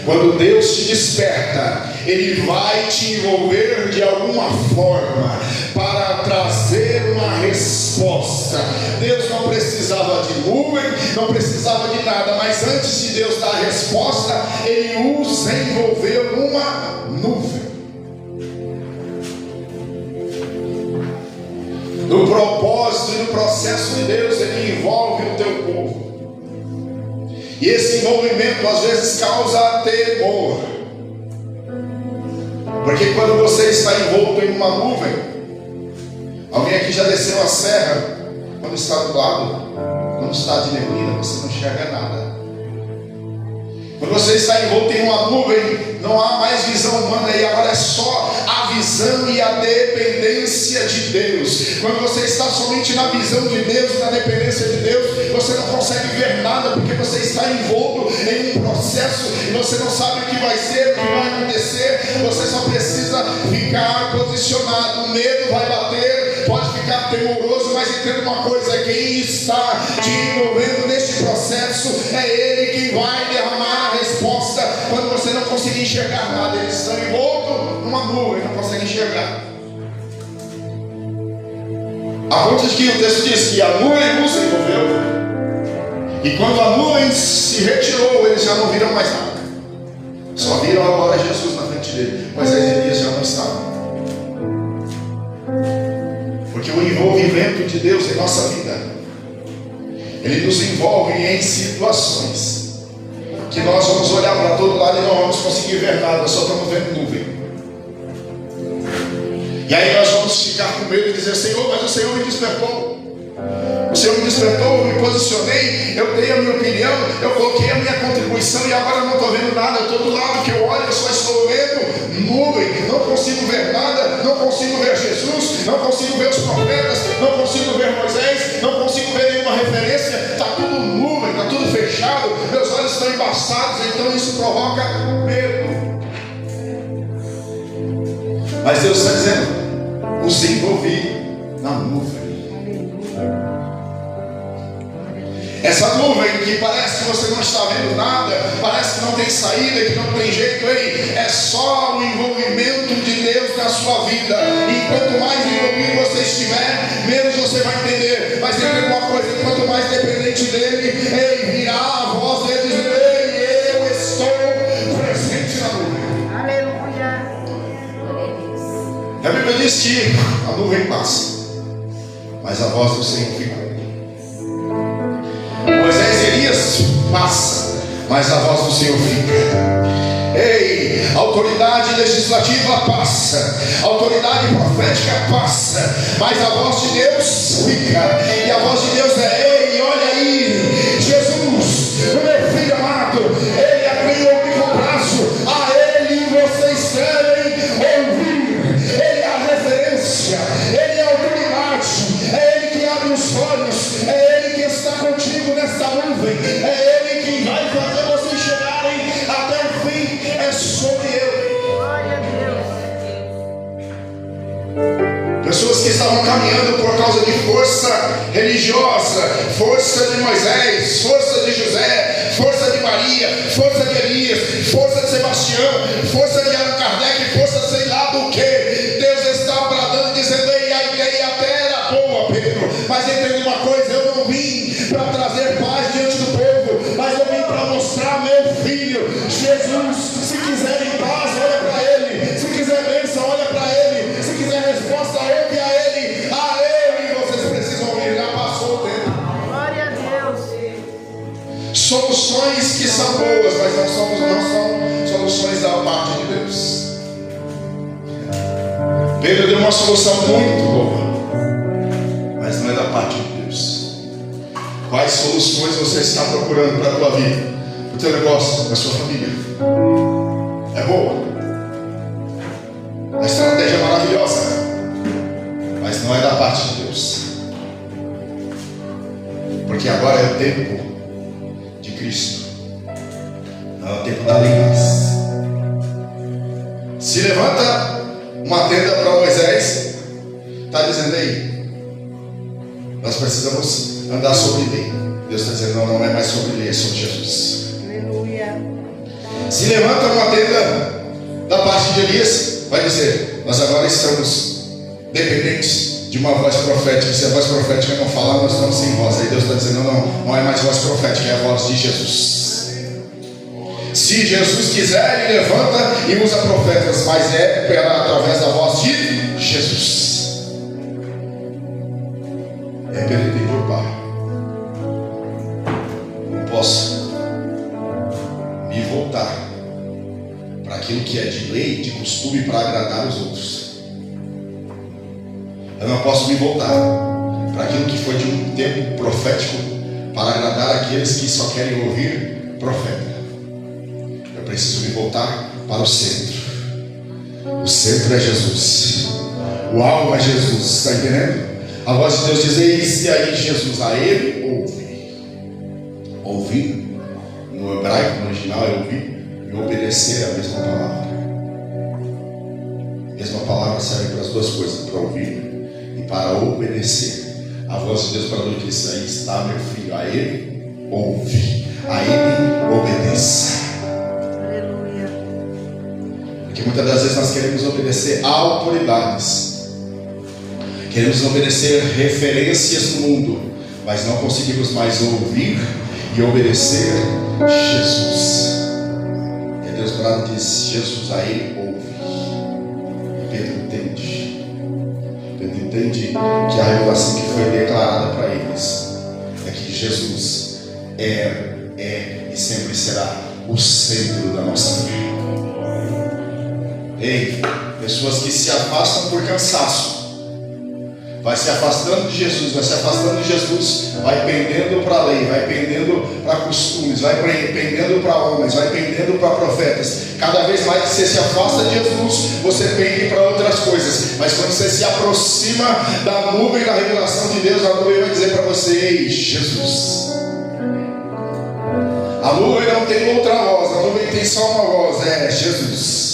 Quando Deus te desperta, Ele vai te envolver de alguma forma para trazer uma resposta. Deus não precisava de nuvem, não precisava de nada, mas antes de Deus dar a resposta, Ele os envolveu numa nuvem. No propósito e no processo de Deus, Ele envolve o teu povo. E esse envolvimento às vezes causa temor. Porque quando você está envolto em uma nuvem, alguém aqui já desceu a serra, quando está nublado, quando está de neblina, você não enxerga nada. Quando você está envolto em uma nuvem, não há mais visão humana, e agora é só a visão e a dependência de Deus. Quando você está somente na visão de Deus, na dependência de Deus, você não consegue ver nada, porque você está envolto em um processo e você não sabe o que vai ser, o que vai acontecer. Você só precisa ficar posicionado. O medo vai bater, pode ficar temoroso, mas entenda uma coisa: quem está te envolvendo neste processo é Ele quem vai derramar a resposta quando você não conseguir enxergar nada. Eles estão envoltos numa nuvem, não conseguem enxergar. A ponto de que o texto diz que a nuvem os envolveu, e quando a nuvem se retirou, eles já não viram mais nada. Só viram agora Jesus na frente dele, mas as Elias já não estavam. Porque o envolvimento de Deus em nossa vida, Ele nos envolve em situações que nós vamos olhar para todo lado e não vamos conseguir ver nada, só estamos vendo nuvem. E aí nós vamos ficar com medo e dizer: Senhor, mas o Senhor me despertou. O Senhor me despertou, eu me posicionei, eu dei a minha opinião, eu coloquei a minha contribuição, e agora eu não estou vendo nada. Todo lado que eu olho, eu só estou vendo nuvem. Não consigo ver nada, não consigo ver Jesus, não consigo ver os profetas, não consigo ver Moisés, não consigo ver nenhuma referência. Está tudo nuvem, está tudo fechado, meus olhos estão embaçados. Então isso provoca medo. Mas Deus está dizendo: os envolvi na nuvem. Essa nuvem que parece que você não está vendo nada, parece que não tem saída, que não tem jeito, ei, é só o envolvimento de Deus na sua vida. E quanto mais envolvido você estiver, menos você vai entender. Mas entenda uma coisa: quanto mais dependente dele, ei, virá a voz dele dizendo: ei, eu estou presente na nuvem. Aleluia. A Bíblia diz que a nuvem passa, mas a voz do Senhor fica. Moisés e Elias passa, mas a voz do Senhor fica. Ei, a autoridade legislativa passa, a autoridade profética passa, mas a voz de Deus fica. E a voz de Deus é: ei, olha aí, Jesus, o meu filho amado, ele abriu o meu braço, a ele vocês devem ouvir. Ele é a referência, ele é a autoridade, é ele que abre os olhos, é ele que está contigo nesta nuvem, é ele que vai fazer vocês chegarem até o fim. É sobre ele. Glória a Deus. Pessoas que estavam caminhando por causa de força religiosa, força de Moisés, força de José, força de Maria, força de Elias, força de Sebastião, força de Allan Kardec, força sei lá do que. Deus está bradando, dizendo: ei, a ideia até era boa, Pedro, mas entenda uma coisa: eu não vim para trazer paz diante do povo, mas eu vim para mostrar meu filho Jesus. Se quiserem paz, olha para ele. Se quiser bênção, olha para ele. Se quiser resposta, ouve a ele. A ele vocês precisam ouvir. Já passou o tempo. Glória a Deus. Soluções que são boas, mas não são soluções da parte de Deus. Pedro deu uma solução muito boa, mas não é da parte de Deus. Quais soluções você está procurando para a tua vida, para o teu negócio, para a sua família? É boa, a estratégia é maravilhosa, mas não é da parte de Deus. Porque agora é o tempo de Cristo, não é o tempo da lei mais. Se levanta uma tenda para Moisés, está dizendo: aí, nós precisamos andar sobre lei. Deus está dizendo: não, não é mais sobre lei, é sobre Jesus. Aleluia. Se levanta uma tenda da parte de Elias, vai dizer: nós agora estamos dependentes de uma voz profética. Se a voz profética não falar, nós estamos sem voz. Aí Deus está dizendo: não é mais voz profética, é a voz de Jesus. Se Jesus quiser, ele levanta e usa profetas, mas é através da voz de Jesus. É pelo Pai. Não posso aquilo que é de lei, de costume, para agradar os outros. Eu não posso me voltar para aquilo que foi de um tempo profético para agradar aqueles que só querem ouvir profeta. Eu preciso me voltar para o centro. O centro é Jesus. O alvo é Jesus. Está entendendo? A voz de Deus diz: eis aí Jesus, a ele ouve. Ouvir, no hebraico, no original é ouvir, e obedecer é a mesma palavra. A mesma palavra serve para as duas coisas, para ouvir e para obedecer. A voz de Deus para a noite diz: aí está meu filho, a ele ouve, a ele obedeça. Aleluia. Porque muitas das vezes nós queremos obedecer a autoridades, queremos obedecer referências no mundo, mas não conseguimos mais ouvir e obedecer Jesus. E Deus brada diz: Jesus, a ele ouve. E Pedro entende. Pedro entende que a revelação que foi declarada para eles é que Jesus é e sempre será o centro da nossa fé. Ei, pessoas que se afastam por cansaço, vai se afastando de Jesus, vai se afastando de Jesus, vai pendendo para a lei, vai pendendo para costumes, vai pendendo para homens, vai pendendo para profetas. Cada vez mais que você se afasta de Jesus, você pende para outras coisas. Mas quando você se aproxima da nuvem da revelação de Deus, a nuvem vai dizer para você: ei, Jesus. A nuvem não tem outra voz, a nuvem tem só uma voz, é Jesus.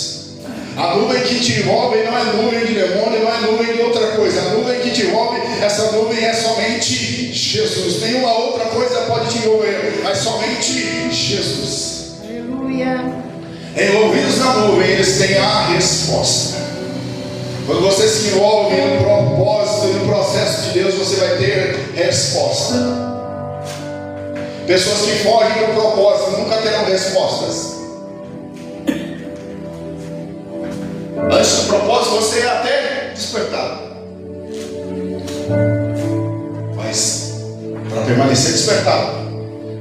A nuvem que te envolve não é nuvem de demônio, não é nuvem de outra coisa. A nuvem que te envolve, essa nuvem é somente Jesus. Nenhuma outra coisa pode te envolver, mas somente Jesus. Aleluia. Envolvidos na nuvem, eles têm a resposta. Quando você se envolve no propósito, no processo de Deus, você vai ter resposta. Pessoas que fogem do propósito nunca terão respostas. Antes do propósito, você é até despertado. Mas para permanecer despertado,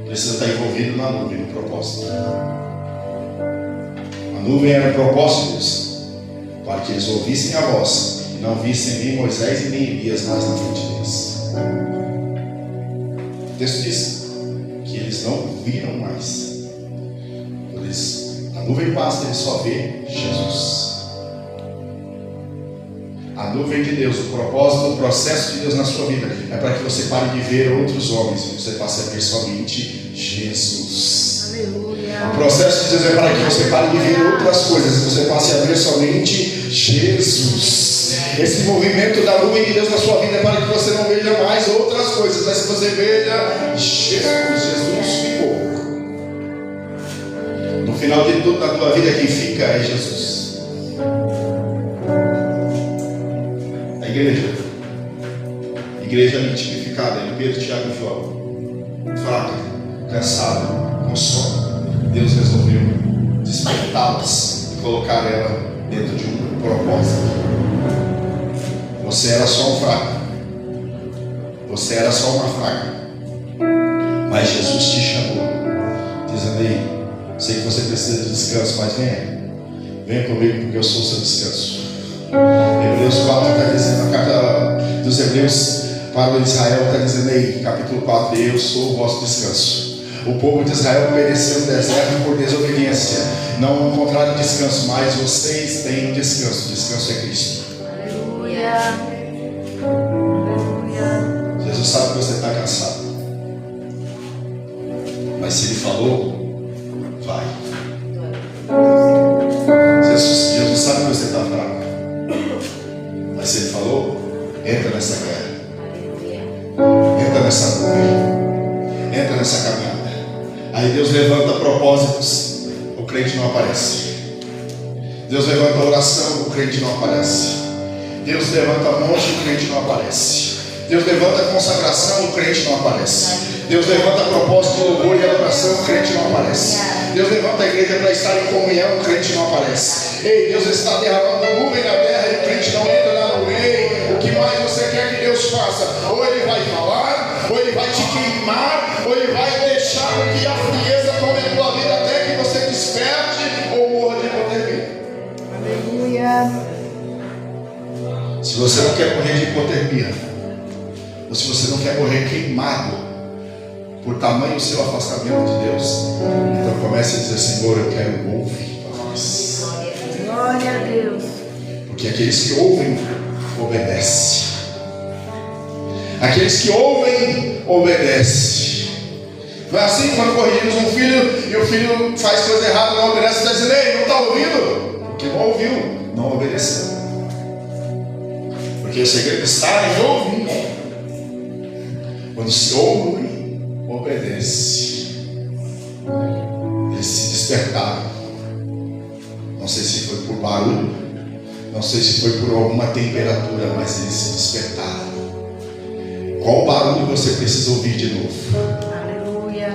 precisa estar envolvido na nuvem, no propósito. A nuvem era o propósito de Deus, para que eles ouvissem a voz e não vissem nem Moisés e nem Elias mais na frente deles. O texto diz que eles não viram mais. A nuvem passa, eles só vê Jesus. A nuvem de Deus, o propósito, o processo de Deus na sua vida é para que você pare de ver outros homens e você passe a ver somente Jesus. Aleluia. O processo de Deus é para que você pare de ver outras coisas e você passe a ver somente Jesus. Esse movimento da nuvem de Deus na sua vida é para que você não veja mais outras coisas, mas que você veja Jesus. Jesus ficou. No final de tudo na tua vida, quem fica é Jesus. Igreja tipificada em Pedro, Tiago e João, fraca, cansada, com sono. Deus resolveu despertá-las e colocar ela dentro de um propósito. Você era só um fraco, você era só uma fraca, mas Jesus te chamou, dizendo: ei, sei que você precisa de descanso, mas venha comigo, porque eu sou o seu descanso. Hebreus 4 está dizendo, a carta dos Hebreus para o Israel está dizendo aí, capítulo 4: eu sou o vosso descanso. O povo de Israel pereceu no deserto por desobediência, não encontraram descanso, mas vocês têm um descanso. O descanso é Cristo. Aleluia. Aleluia. Jesus sabe que você está cansado, mas se Ele falou, vai. Jesus sabe que você está fraco, mas se Ele falou, entra nessa guerra, entra nessa nuvem, entra nessa caminhada. Aí Deus levanta propósitos, o crente não aparece. Deus levanta oração, o crente não aparece. Deus levanta monte, o crente não aparece. Deus levanta consagração, o crente não aparece. Deus levanta propósito de louvor e adoração, o crente não aparece. Deus levanta a igreja para estar em comunhão, o crente não aparece. Ei, Deus está derramando nuvem na terra e o crente não entra na nuvem. Ei, o que mais você quer que Deus faça? Ou Ele vai falar, ou Ele vai te queimar, ou Ele vai deixar que a frieza tome a tua vida até que você desperte ou morra de poder. hipotermia, ou se você não quer morrer queimado por tamanho seu afastamento de Deus, então comece a dizer: Senhor, eu quero ouvir a voz. Glória a Deus. Porque aqueles que ouvem, obedecem. Aqueles que ouvem, obedecem. Não é assim quando corrigimos um filho e o filho faz coisa errada, não obedece, está dizendo: ei, não está ouvindo? Porque não ouviu, não obedeceu. Porque o segredo está em ouvir. Quando se ouve, obedece. Eles se despertaram. Não sei se foi por barulho, não sei se foi por alguma temperatura, mas eles se despertaram. Qual barulho você precisa ouvir de novo? Aleluia.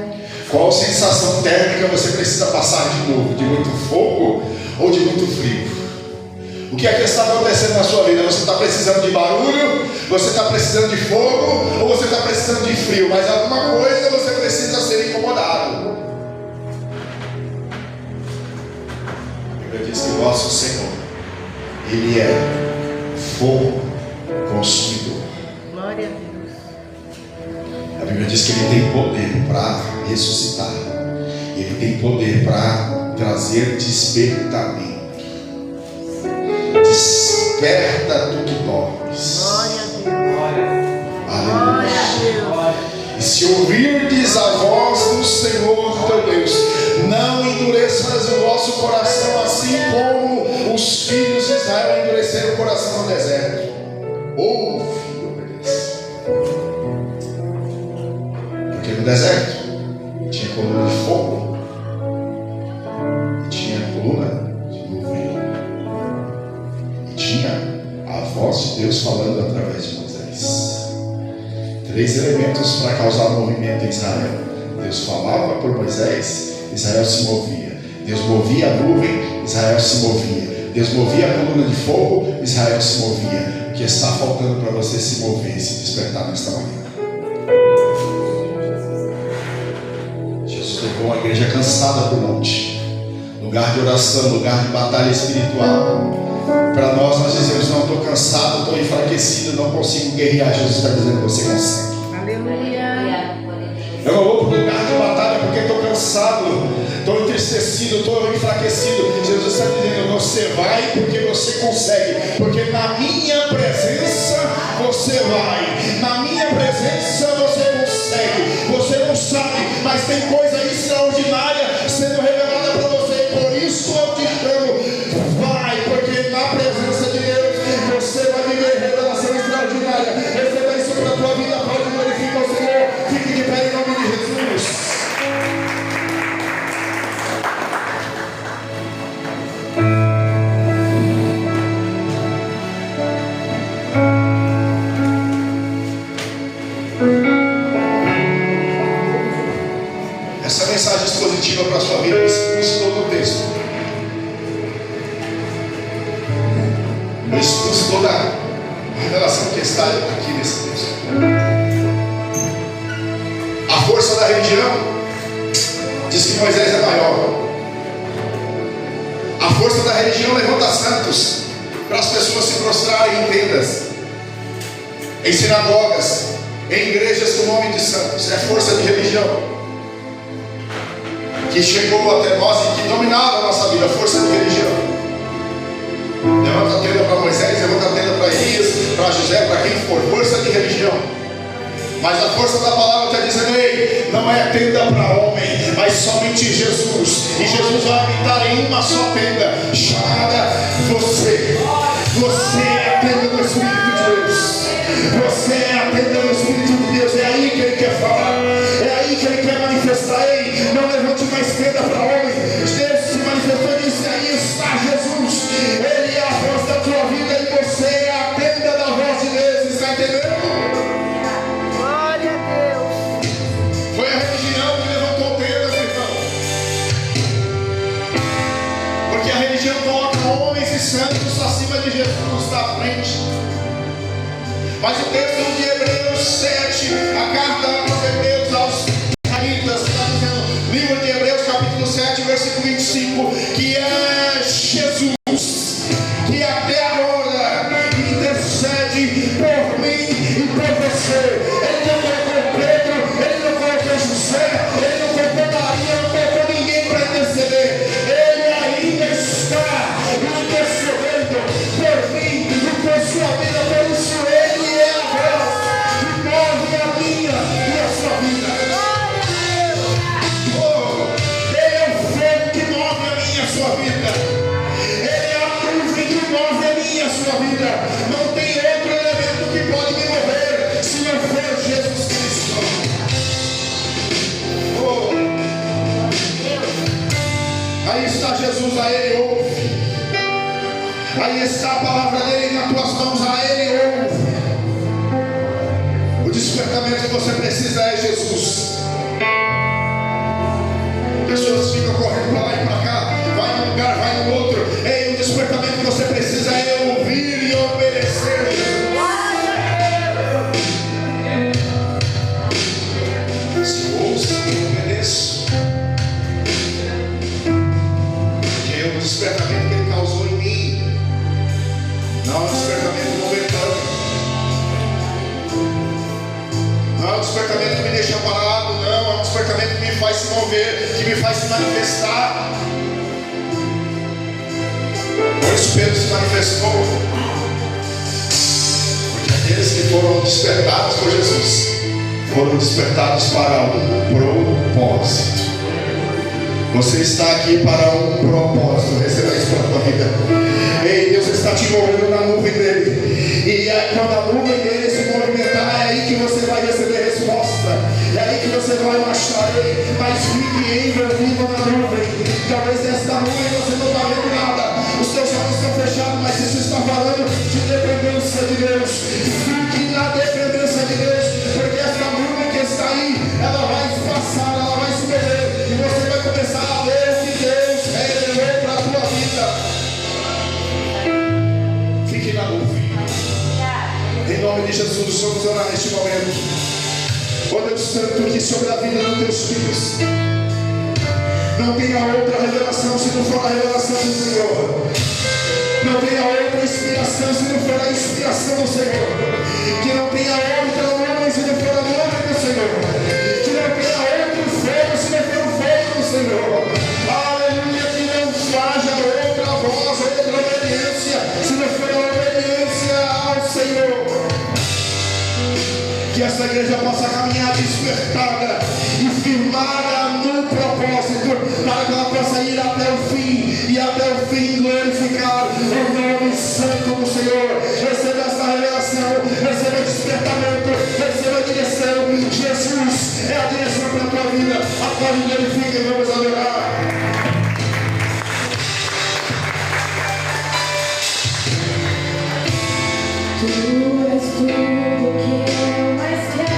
Qual sensação térmica você precisa passar de novo? De muito fogo ou de muito frio? O que é que está acontecendo na sua vida? Você está precisando de barulho? Você está precisando de fogo? Ou você está precisando de frio? Mas alguma coisa você precisa ser incomodado. A Bíblia diz que o nosso Senhor, Ele é fogo consumidor. Glória a Deus. A Bíblia diz que Ele tem poder para ressuscitar. Ele tem poder para trazer despertamento. Desperta tu que dormes. Glória a Deus. Aleluia. Glória a Deus. E se ouvirdes a voz do Senhor teu Deus, não endureças o vosso coração, assim como os filhos de Israel endureceram o coração no deserto. Ouve e obedece. Porque no deserto tinha coluna de fogo e tinha coluna de nuvem e tinha a voz de Deus falando através de Moisés. 3 elementos para causar movimento em Israel. Deus falava por Moisés, Israel se movia. Deus movia a nuvem, Israel se movia. Deus movia a coluna de fogo, Israel se movia. O que está faltando para você se mover, se despertar nesta manhã? Jesus levou uma igreja cansada para o monte, lugar de oração, lugar de batalha espiritual. Para nós dizemos: não, estou cansado, estou enfraquecido, não consigo guerrear. Jesus está dizendo: você consegue. Aleluia. Eu não vou para o lugar de batalha porque estou cansado, estou entristecido, estou enfraquecido. Jesus está dizendo: você vai porque você consegue. Porque na minha presença você vai, na minha presença você consegue. Você não sabe, mas tem coisa extraordinária sendo revelada para você. E por isso eu te chamo: vai, porque na presença de Deus você vai viver revelação extraordinária. Receba isso para a tua vida. Pode glorificar o Senhor. Fique de pé em nome de Jesus. Essa mensagem expositiva para a sua vida, expus todo o texto. Eu expus toda a revelação que está aqui nesse texto. A força da religião diz que Moisés é maior. A força da religião levanta santos para as pessoas se prostrarem em tendas, em sinagogas, em igrejas com nome de santos. É força de religião que chegou até nós e que dominava a nossa vida. Força de religião. Levanta a tenda para Moisés, levanta a tenda para Elias, para José, para quem for. Força de religião. Mas a força da palavra está dizendo: ei, não é tenda para homem, mas somente Jesus. E Jesus vai habitar em uma só tenda, chamada você. Você é a tenda do Espírito de Deus. Você é a tenda do Espírito de Deus. É aí que Ele quer falar, é aí que Ele quer manifestar. Ei, não levante mais tenda para homem. Deus se manifestou e disse: aí está Jesus. Ele é a voz da tua vida e você é a tenda da voz de Deus. Está entendendo? Glória a Deus. Foi a religião que levantou tendas, irmão. Porque a religião coloca homens e santos acima de Jesus na frente. Mas o texto de Hebreus 7, a carta aos Hebreus, aos Israelitas, está dizendo, livro de Hebreus, capítulo 7, versículo 25, que é Jesus, que até agora intercede por você, Ele não colocou Maria, não colocou ninguém para interceder. Ele ainda está intercedendo por mim e por sua vida. Por isso Ele é a voz que move a minha e a sua vida. Ele é o fogo que move a minha e a sua vida. Ele é a nuvem que move a minha e a sua vida. Não tem outro elemento que pode me mover se não for Jesus Cristo. Aí está Jesus, a Ele ouve. Aí está a palavra dele nas tuas mãos, a Ele ouve. O despertamento que você precisa é Jesus. Pessoas ficam correndo para lá e para cá, vai num lugar, vai no outro. Ei, o despertamento que você precisa é ouvir e obedecer. Se eu ouço e obedeço, porque é o despertamento que Ele causou em mim, não é um despertamento momentâneo, não é um despertamento que me deixa parado, não, é um despertamento que me faz se mover, que me faz se manifestar. Por isso Pedro se manifestou, porque aqueles que foram despertados por Jesus foram despertados para um propósito. Você está aqui para um propósito. Receba isso para a tua vida. Ei, Deus está te movendo na nuvem dele. E quando a nuvem dele se movimentar, é aí que você vai receber resposta. É aí que você vai marchar. Mas fique envolvido na nuvem. Talvez nesta nuvem você não está vendo nada. Os seus olhos estão fechados, mas isso está falando de dependência de Deus. Fique na dependência de Deus, porque essa nuvem que está aí, ela vai passar, ela vai se mover, e você vai começar a ver o que Deus revelou para a tua vida. Fique na nuvem. Em nome de Jesus, vamos orar neste momento. Ó Deus Santo, aqui sobre a vida dos teus filhos. Não tenha outra revelação se não for a revelação do Senhor. Não tenha outra inspiração se não for a inspiração do Senhor. Que não tenha outra nuvem se não for a nuvem do Senhor. Que não tenha outro fogo se não for o fogo do Senhor. Aleluia, que não haja outra voz, outra obediência se não for a obediência ao Senhor. Que essa igreja possa caminhar despertada e firmada no propósito, para que ela possa ir até o fim, e até o fim glorificar o nome santo do Senhor. Receba essa revelação, receba o despertamento, receba a direção. Jesus é a direção para a tua vida. Agora glorifica e vamos adorar. Tu és tudo que eu mais quero.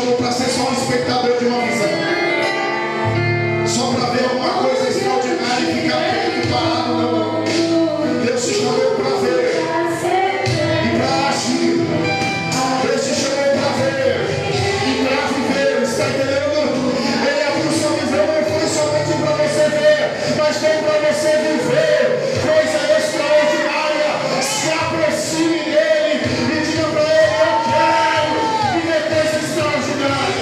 chamou para ser só um espectador de uma visão. Só para ver alguma coisa extraordinária e ficar quieto, parado, não. Deus te chamou para ver e para agir. Deus te chamou para ver e para viver. Está entendendo? Ele abriu sua visão, não foi somente para você ver, mas foi para você viver. Coisa extraordinária. Se aproxime dele e diga para ele: eu quero viver coisa extraordinária.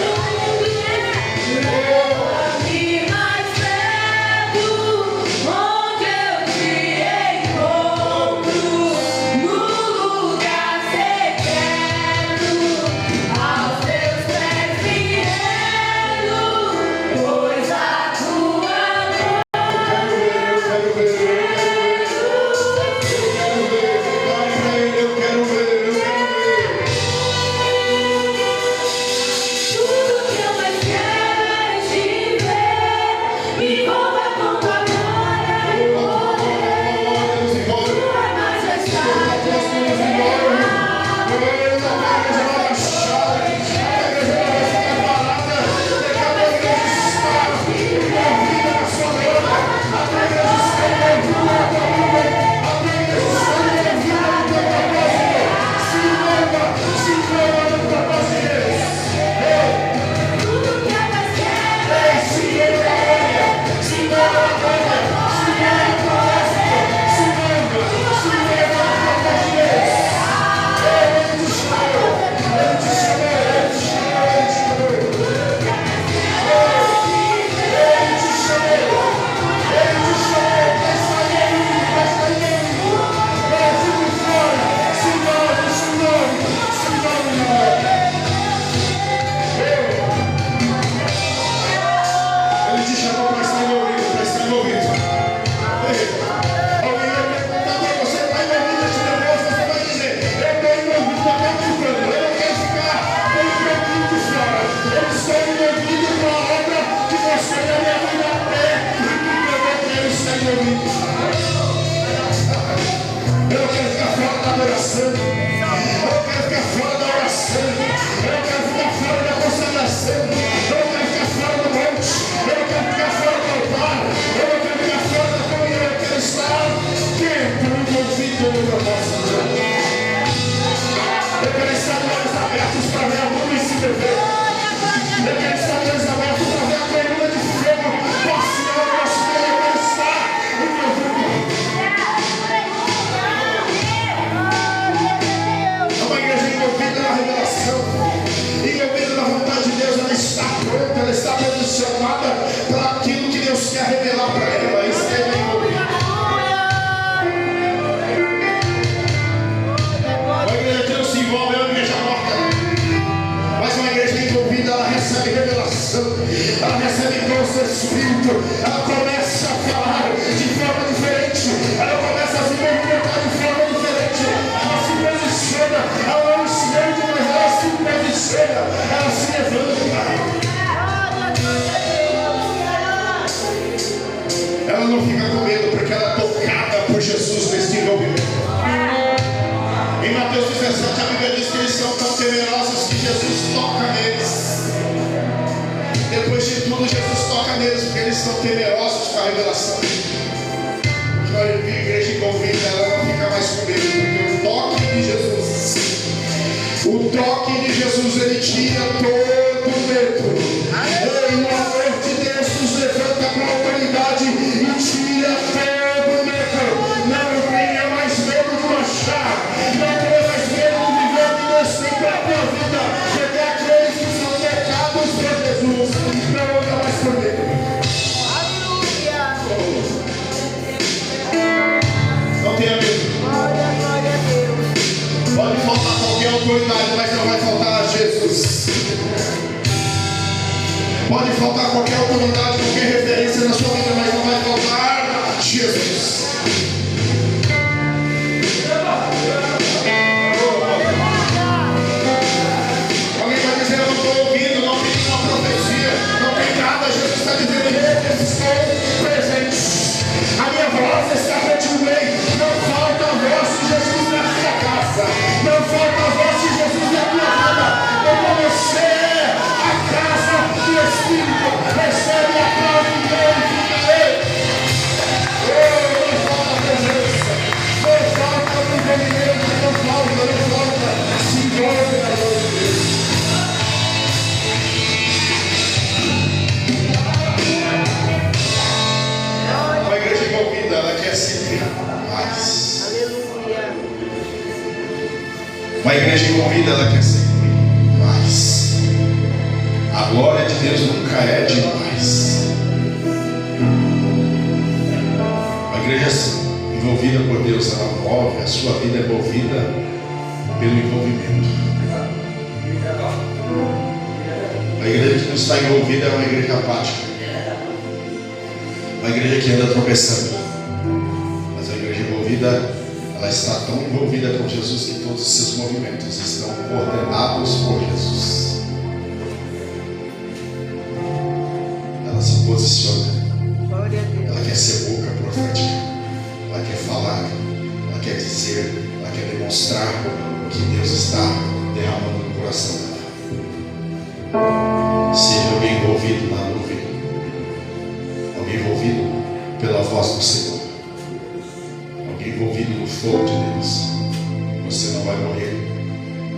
Pode faltar qualquer autoridade, qualquer referência na sua vida, mas não vai faltar Jesus. Alguém vai dizer: eu não estou ouvindo, não tem nenhuma profecia, não tem nada. Jesus está dizendo: eles estão presentes. A minha voz está perto bem. Não falta a voz de Jesus na sua casa, não falta a voz de Jesus na tua vida. Eu comecei Uma igreja envolvida, ela quer ser mais. A glória de Deus nunca é demais. Uma igreja envolvida por Deus, ela move, a sua vida é movida pelo envolvimento. A igreja que não está envolvida é uma igreja apática. Uma igreja que anda tropeçando. Mas a igreja envolvida, ela está tão envolvida com Jesus que todos os seus movimentos estão coordenados por Jesus. Ela se posiciona. Ela quer ser boca profética. Ela quer falar. Ela quer dizer. Ela quer demonstrar o que Deus está derramando no coração dela. Seja alguém envolvido na nuvem, alguém envolvido pela voz do Senhor, alguém envolvido no fogo de Deus. Você não vai morrer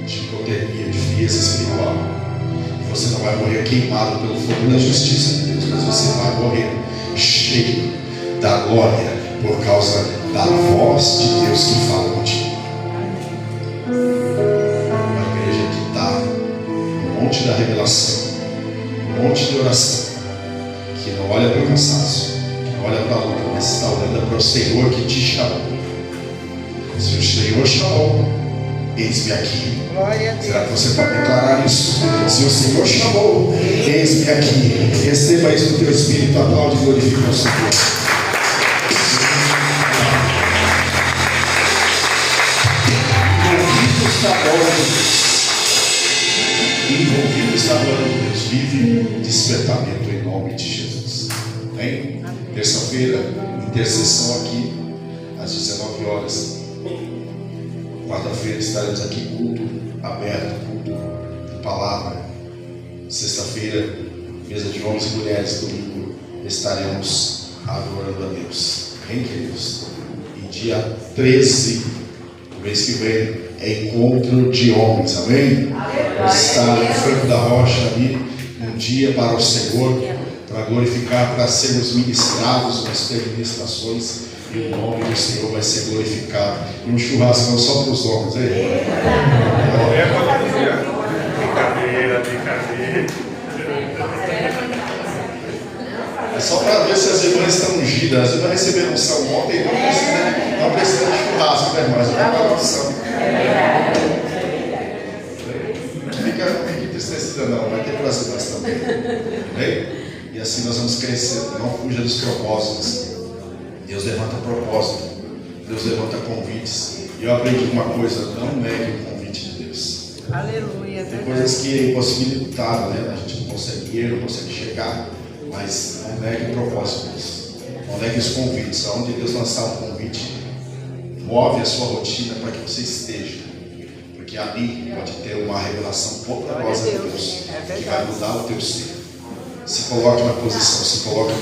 de hipotermia, de frieza espiritual. Você não vai morrer queimado pelo fogo da justiça de Deus, mas você vai morrer cheio da glória por causa da voz de Deus que fala contigo. Uma igreja que está no monte da revelação, monte de oração, que não olha para o cansaço, que não olha para a luta, mas está olhando para o Senhor que te chamou. Se o Senhor chamou, eis-me aqui. Será que você pode declarar isso? Se o Senhor chamou, eis-me aqui. Receba isso no teu espírito, aplaude e glorifica o Senhor. Envolvido está a glória de Deus. Envolvido está a glória de Deus. Vive despertamento em nome de Jesus. Amém? Terça-feira, intercessão aqui, às 19 horas. Quarta-feira estaremos aqui, culto aberto, culto de palavra. Sexta-feira, mesa de homens e mulheres. Domingo estaremos adorando a Deus. Amém, queridos? E dia 13, o mês que vem, é encontro de homens. Amém? Está em Franco da Rocha ali, um dia para o Senhor, para glorificar, para sermos ministrados nas ministrações. E o nome do Senhor vai ser glorificado. E um churrascão só para os homens. Aí. Brincadeira. É só para ver se as irmãs estão ungidas. As irmãs receberam unção ontem, não precisa de churrasco, né, irmãs? Não é unção. Não fique entristecida, não. Vai ter para as irmãs também. Amém? E assim nós vamos crescer. Não fuja dos propósitos. Deus levanta propósito, Deus levanta convites. E eu aprendi uma coisa: não negue o convite de Deus. Aleluia. Tem coisas que é impossibilitado, né? A gente não consegue ir, não consegue chegar, mas não negue o propósito de Deus. Não negue os convites. Aonde Deus lançar um convite, move a sua rotina para que você esteja, porque ali pode ter uma revelação poderosa de Deus que vai mudar o teu ser. Se coloque na posição, se coloque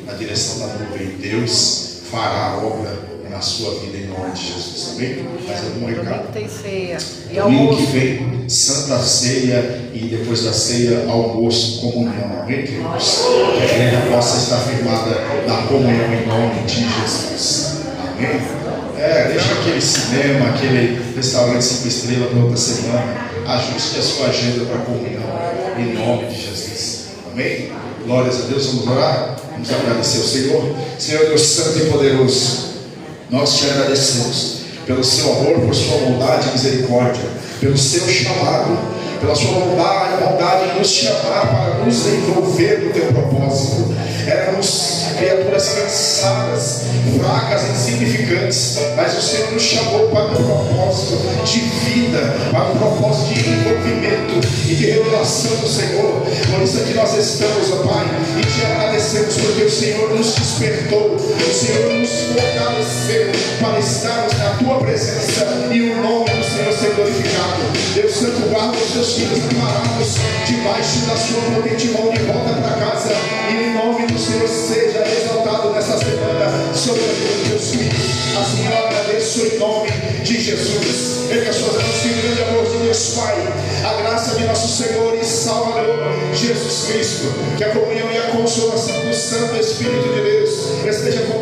na direção da nuvem. Deus fará a obra na sua vida em nome de Jesus. Amém? Mais algum recado? Tem ceia. E Domingo almoço. que vem, Santa Ceia, e depois da ceia, almoço, comunhão. Amém, queridos? Que a igreja possa estar firmada na comunhão em nome de Jesus. Amém? Deixa aquele cinema, aquele restaurante 5 estrelas para outra semana. Ajuste a sua agenda para a comunhão em nome de Jesus. Amém? Glórias a Deus. Vamos orar? Vamos agradecer ao Senhor. Senhor Deus Santo e Poderoso, nós te agradecemos pelo seu amor, por sua bondade e misericórdia, pelo seu chamado, pela sua bondade em nos chamar para nos envolver no teu propósito. Éramos criaturas cansadas, fracas, insignificantes, mas o Senhor nos chamou para um propósito de vida, para um propósito de envolvimento e de revelação do Senhor. Por isso é que nós estamos, ó Pai, e te agradecemos porque o Senhor nos despertou, o Senhor nos fortaleceu para estarmos na tua presença e o nome do Senhor ser glorificado. Deus Santo, guarda os teus filhos preparados debaixo da sua potente mão de volta para casa, e em nome do Senhor seja exaltado nessa semana sobre a vida dos teus filhos. Assim eu agradeço em nome de Jesus. Erga as suas mãos, que o grande amor de Deus Pai, a graça de nosso Senhor e Salvador Jesus Cristo, que a comunhão e a consolação do Santo Espírito de Deus esteja com